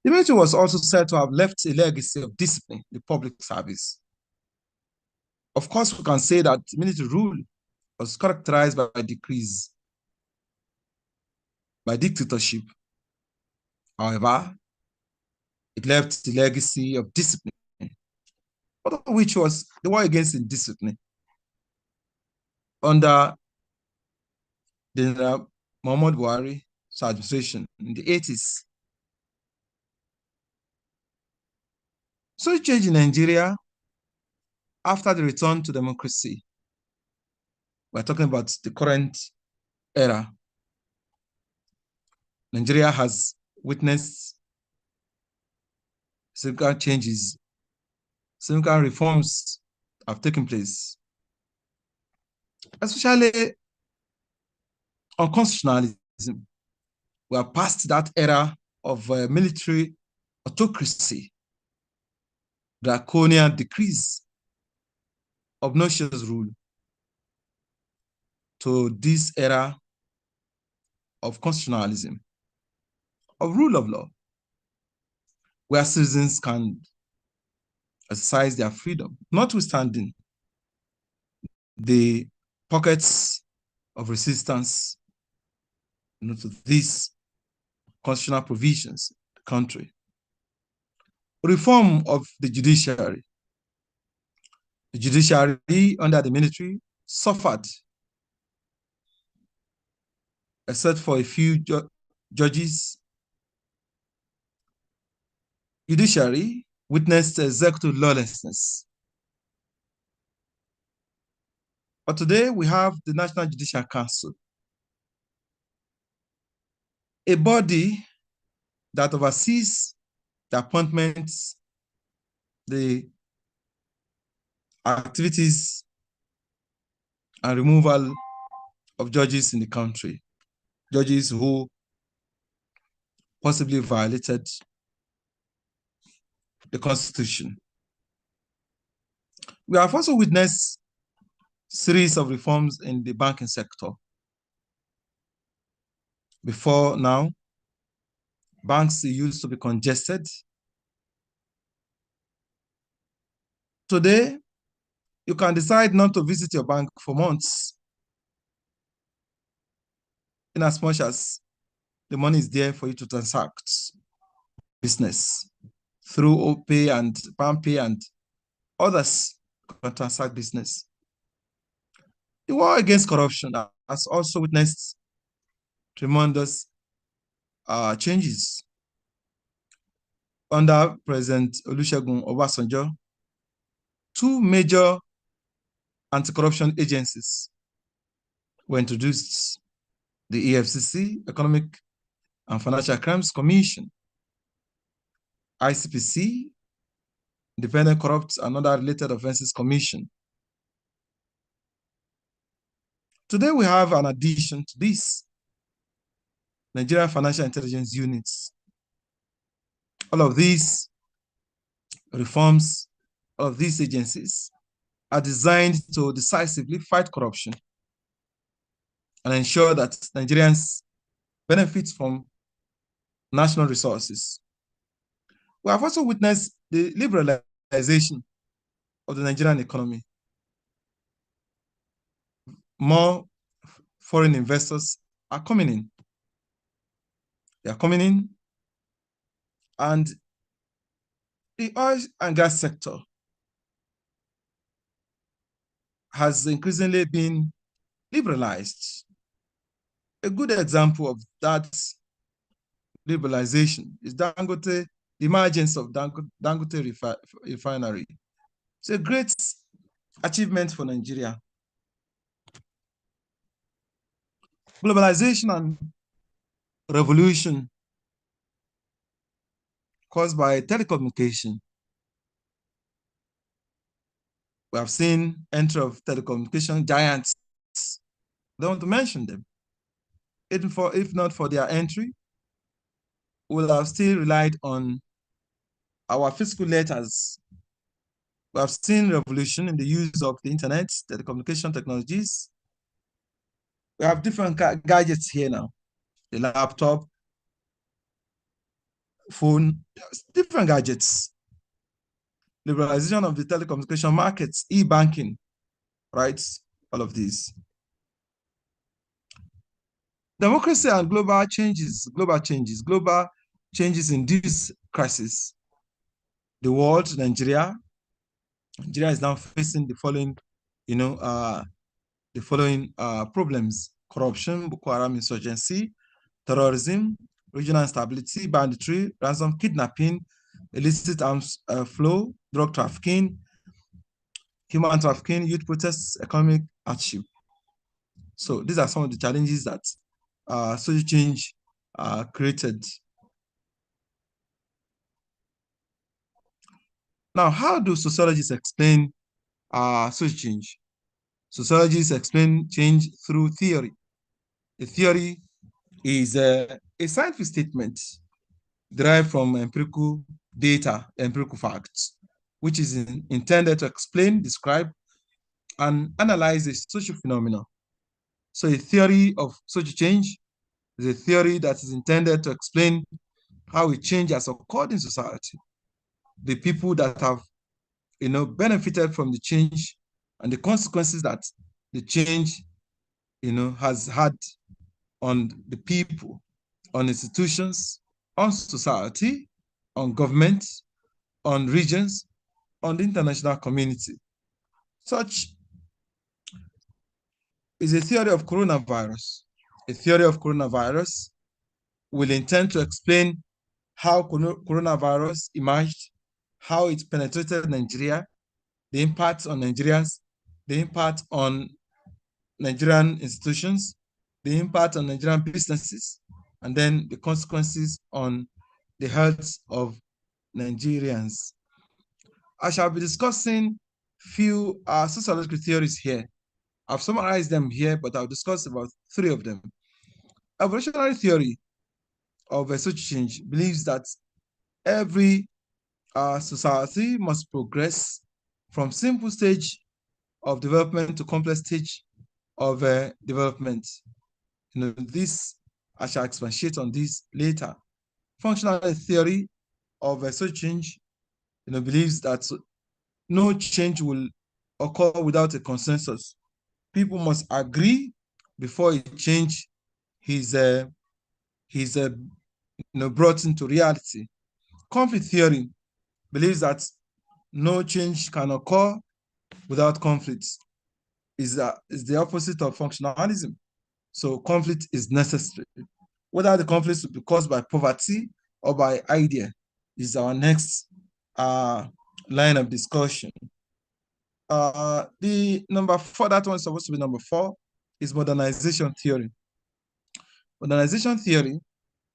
The military was also said to have left a legacy of discipline in the public service. Of course, we can say that military rule was characterized by decrees, by dictatorship. However, it left the legacy of discipline, part of which was the war against indiscipline under the Muhammad Buhari's administration in the 80s. So it changed in Nigeria after the return to democracy. We're talking about the current era. Nigeria has witnessed significant changes, significant reforms have taken place, especially on constitutionalism. We are past that era of military autocracy, draconian decrees, obnoxious rule, to this era of constitutionalism, of rule of law, where citizens can exercise their freedom, notwithstanding the pockets of resistance to these constitutional provisions in the country. Reform of the judiciary. The judiciary under the military suffered, except for a few judges. Judiciary witnessed executive lawlessness. But today we have the National Judicial Council, a body that oversees the appointments, the activities, and removal of judges in the country, judges who possibly violated the Constitution. We have also witnessed series of reforms in the banking sector. Before now, banks used to be congested. Today, you can decide not to visit your bank for months, in as much as the money is there for you to transact business through OPay and PalmPay and others can transact business. The war against corruption has also witnessed tremendous changes. Under President Olusegun Obasanjo, two major anti-corruption agencies were introduced: the EFCC, Economic and Financial Crimes Commission, ICPC, Independent Corrupt and Other Related Offenses Commission. Today we have an addition to this, Nigerian Financial Intelligence Units. All of these reforms, all of these agencies are designed to decisively fight corruption and ensure that Nigerians benefit from national resources. We have also witnessed the liberalization of the Nigerian economy. More foreign investors are coming in. They are coming in, and the oil and gas sector has increasingly been liberalized. A good example of that liberalization is Dangote, the emergence of Dangote refinery. It's a great achievement for Nigeria. Globalization and revolution caused by telecommunication. We have seen entry of telecommunication giants. I don't want to mention them. If not for their entry, we will have still relied on our physical letters. We have seen revolution in the use of the internet, telecommunication technologies. We have different gadgets here now. The laptop, phone, different gadgets. Liberalization of the telecommunication markets, e-banking, right? All of these. Democracy and global changes in this crisis. The world, Nigeria is now facing the following, problems: corruption, Boko Haram insurgency, terrorism, regional instability, banditry, ransom, kidnapping, illicit arms flow, drug trafficking, human trafficking, youth protests, economic hardship. So these are some of the challenges that social change created. Now, how do sociologists explain social change? Sociologists explain change through theory. A theory is a scientific statement derived from empirical data, empirical facts, which is intended to explain, describe, and analyze a social phenomenon. So a theory of social change is a theory that is intended to explain how a change has occurred in society, the people that have benefited from the change, and the consequences that the change has had on the people, on institutions, on society, on government, on regions, on the international community. Such is a theory of coronavirus. A theory of coronavirus will intend to explain how coronavirus emerged, how it penetrated Nigeria, the impact on Nigerians, the impact on Nigerian institutions, the impact on Nigerian businesses, and then the consequences on the health of Nigerians. I shall be discussing few sociological theories here. I've summarized them here, but I'll discuss about 3 of them. Evolutionary theory of social change believes that every society must progress from simple stage of development to complex stage of development. This, I shall expatiate on this later. Functional theory of social change believes that no change will occur without a consensus. People must agree before a change is brought into reality. Conflict theory believes that no change can occur without conflict. Is the opposite of functionalism. So conflict is necessary. Whether the conflict will be caused by poverty or by idea is our next line of discussion. The number 4, that one is supposed to be number 4, is modernization theory. Modernization theory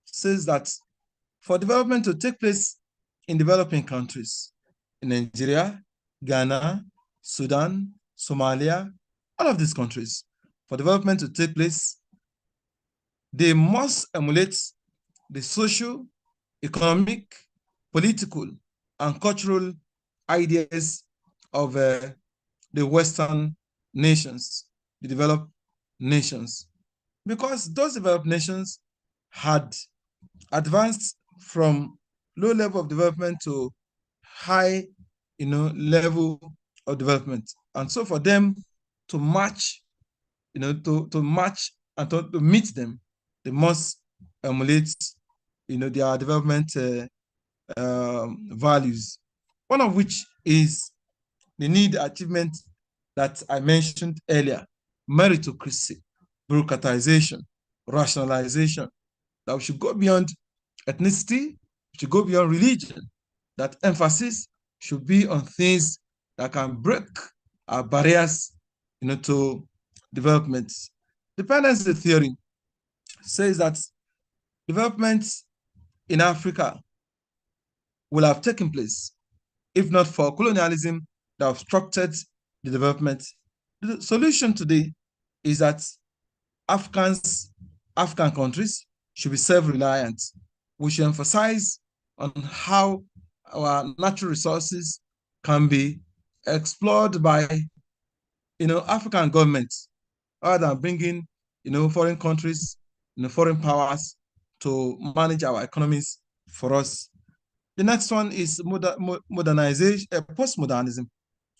says that for development to take place in developing countries, in Nigeria, Ghana, Sudan, Somalia, all of these countries, for development to take place, they must emulate the social, economic, political, and cultural ideas of the Western nations, the developed nations, because those developed nations had advanced from low level of development to high, level of development. And so for them to match, to match and to meet them, they must emulate, their development values. One of which is the need achievement that I mentioned earlier: meritocracy, bureaucratization, rationalization. That we should go beyond ethnicity, we should go beyond religion. That emphasis should be on things that can break our barriers, to development. Dependency theory says that development in Africa will have taken place if not for colonialism that obstructed the development. The solution today is that African countries should be self-reliant. We should emphasize on how our natural resources can be explored by, African governments rather than bringing, foreign countries, foreign powers to manage our economies for us. The next one is modernization, postmodernism.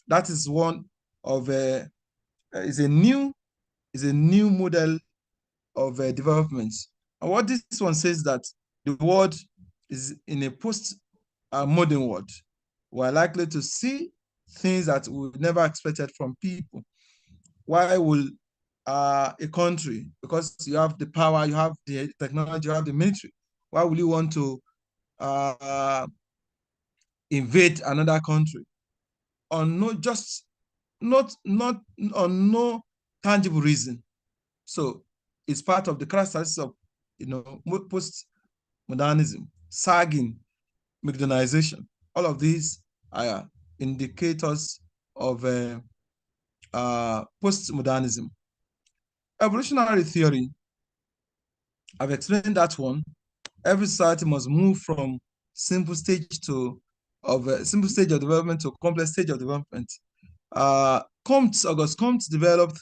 That is one of is a new model of development. And what this one says that the world is in a post-modern world. We're likely to see things that we never expected from people. Why will a country, because you have the power, you have the technology, you have the military, why will you want to invade another country on not on no tangible reason? So it's part of the characteristics of post-modernism, sagging, modernization. All of these are indicators of post-modernism. Evolutionary theory, I've explained that one. Every society must move from simple stage simple stage of development to complex stage of development. August Comte developed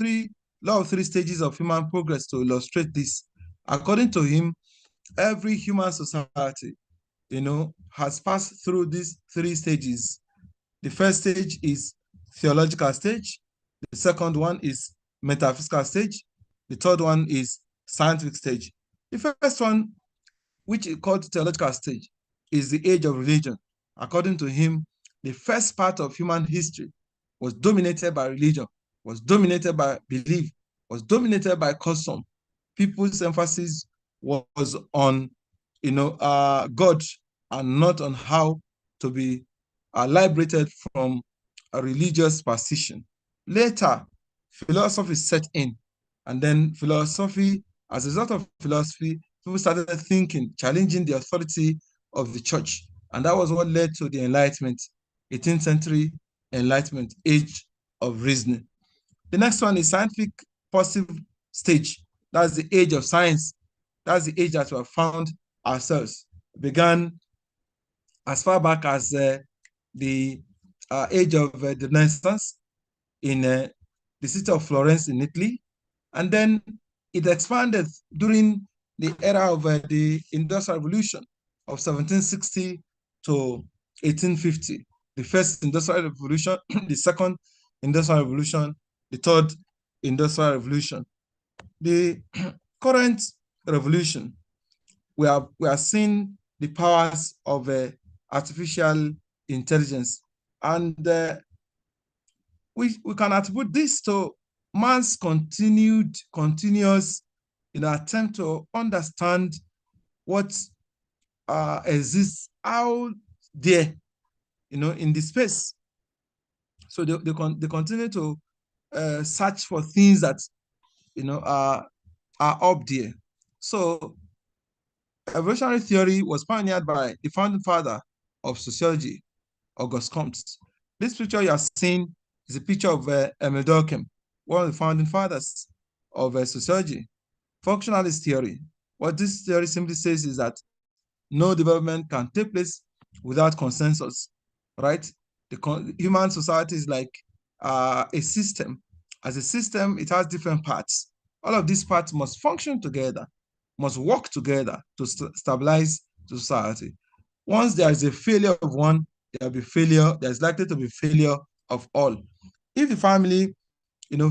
law of three stages of human progress to illustrate this. According to him, every human society, has passed through these three stages. The first stage is theological stage. The second one is metaphysical stage. The third one is scientific stage. The first one, which is called theological stage, is the age of religion. According to him, the first part of human history was dominated by religion, was dominated by belief, was dominated by custom. People's emphasis was on, God, and not on how to be liberated from a religious position. Later, philosophy set in, and then philosophy, as a result of philosophy, people started thinking, challenging the authority of the church, and that was what led to the Enlightenment, 18th century Enlightenment, age of reasoning. The next one is scientific positive stage. That's the age of science. That's the age that we have found ourselves. It began as far back as the age of the Renaissance in the city of Florence in Italy. And then it expanded during the era of the Industrial Revolution of 1760 to 1850. The first Industrial Revolution, the second Industrial Revolution, the third Industrial Revolution. The current revolution, we are seeing the powers of artificial intelligence, and we can attribute this to man's continuous attempt to understand what exists out there in the space. So they continue to search for things that are up there. So evolutionary theory was pioneered by the founding father of sociology, August Comte. This picture you are seeing is a picture of Emile Durkheim, one of the founding fathers of sociology. Functionalist theory. What this theory simply says is that no development can take place without consensus, right? The human society is like a system. As a system, it has different parts. All of these parts must function together, must work together to stabilize the society. Once there is a failure of one, there's likely to be failure of all. If the family,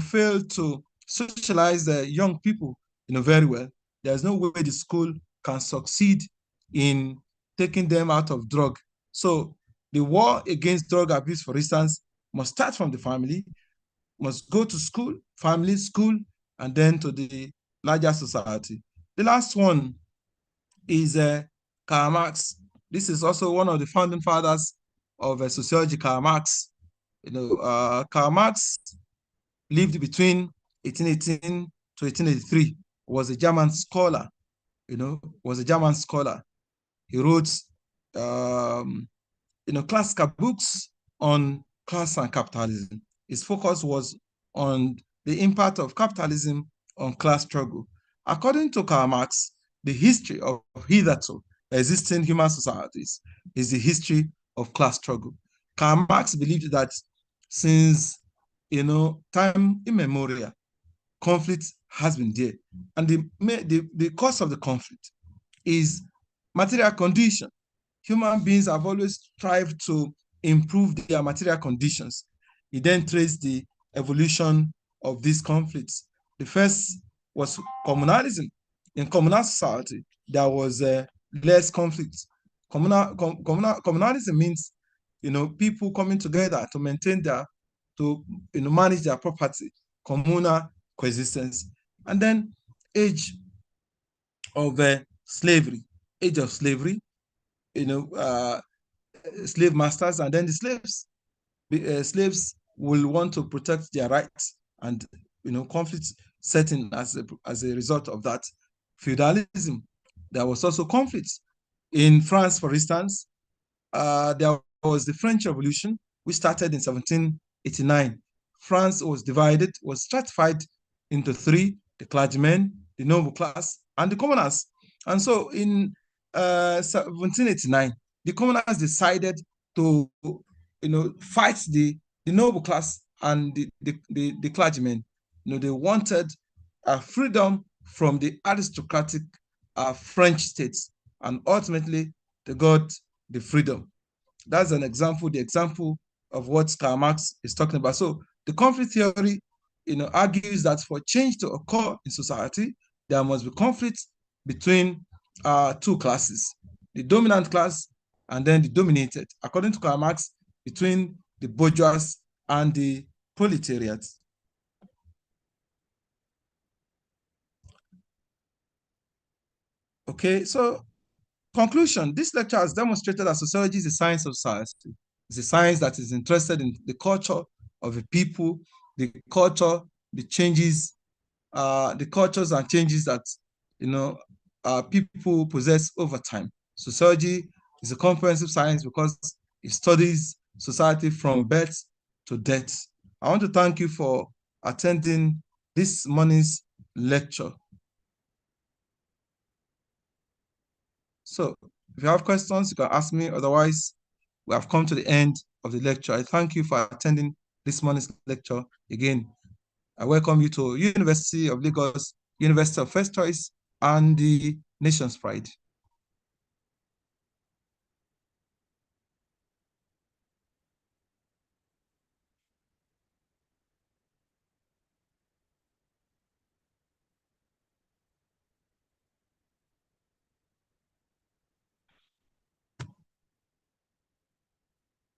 fail to socialize the young people, very well, there's no way the school can succeed in taking them out of drug. So the war against drug abuse, for instance, must start from the family, must go to school, family, school, and then to the larger society. The last one is Karl Marx. This is also one of the founding fathers of sociology, Karl Marx. Karl Marx lived between 1818 to 1883, was a German scholar, He wrote, classical books on class and capitalism. His focus was on the impact of capitalism on class struggle. According to Karl Marx, the history of hitherto existing human societies is the history of class struggle. Karl Marx believed that since time immemorial, conflict has been there, and the cause of the conflict is material condition. Human beings have always strived to improve their material conditions. He then traced the evolution of these conflicts. The first was communalism. In communal society, there was less conflict. Communalism means, people coming together to maintain to manage their property, communal coexistence. And then age of slavery, age of slavery, you know, uh, slave masters, and then the slaves. Slaves will want to protect their rights, and conflict setting as a result of that. Feudalism. There was also conflicts in France, for instance. There was the French Revolution, which started in 1789. France was divided, was stratified into three: the clergymen, the noble class, and the commoners. And so in 1789, the commoners decided to fight the noble class and the clergymen. They wanted freedom from the aristocratic French states, and ultimately they got the freedom. That's an example, the example of what Karl Marx is talking about. So the conflict theory, argues that for change to occur in society, there must be conflict between two classes: the dominant class and then the dominated. According to Karl Marx, between the bourgeois and the proletariat. Okay, so conclusion, this lecture has demonstrated that sociology is a science of society. It's a science that is interested in the culture of a people, the culture, the changes, the cultures and changes that people possess over time. Sociology is a comprehensive science because it studies society from birth to death. I want to thank you for attending this morning's lecture. So if you have questions, you can ask me. Otherwise, we have come to the end of the lecture. I thank you for attending this morning's lecture. Again, I welcome you to University of Lagos, University of First Choice, and the nation's pride.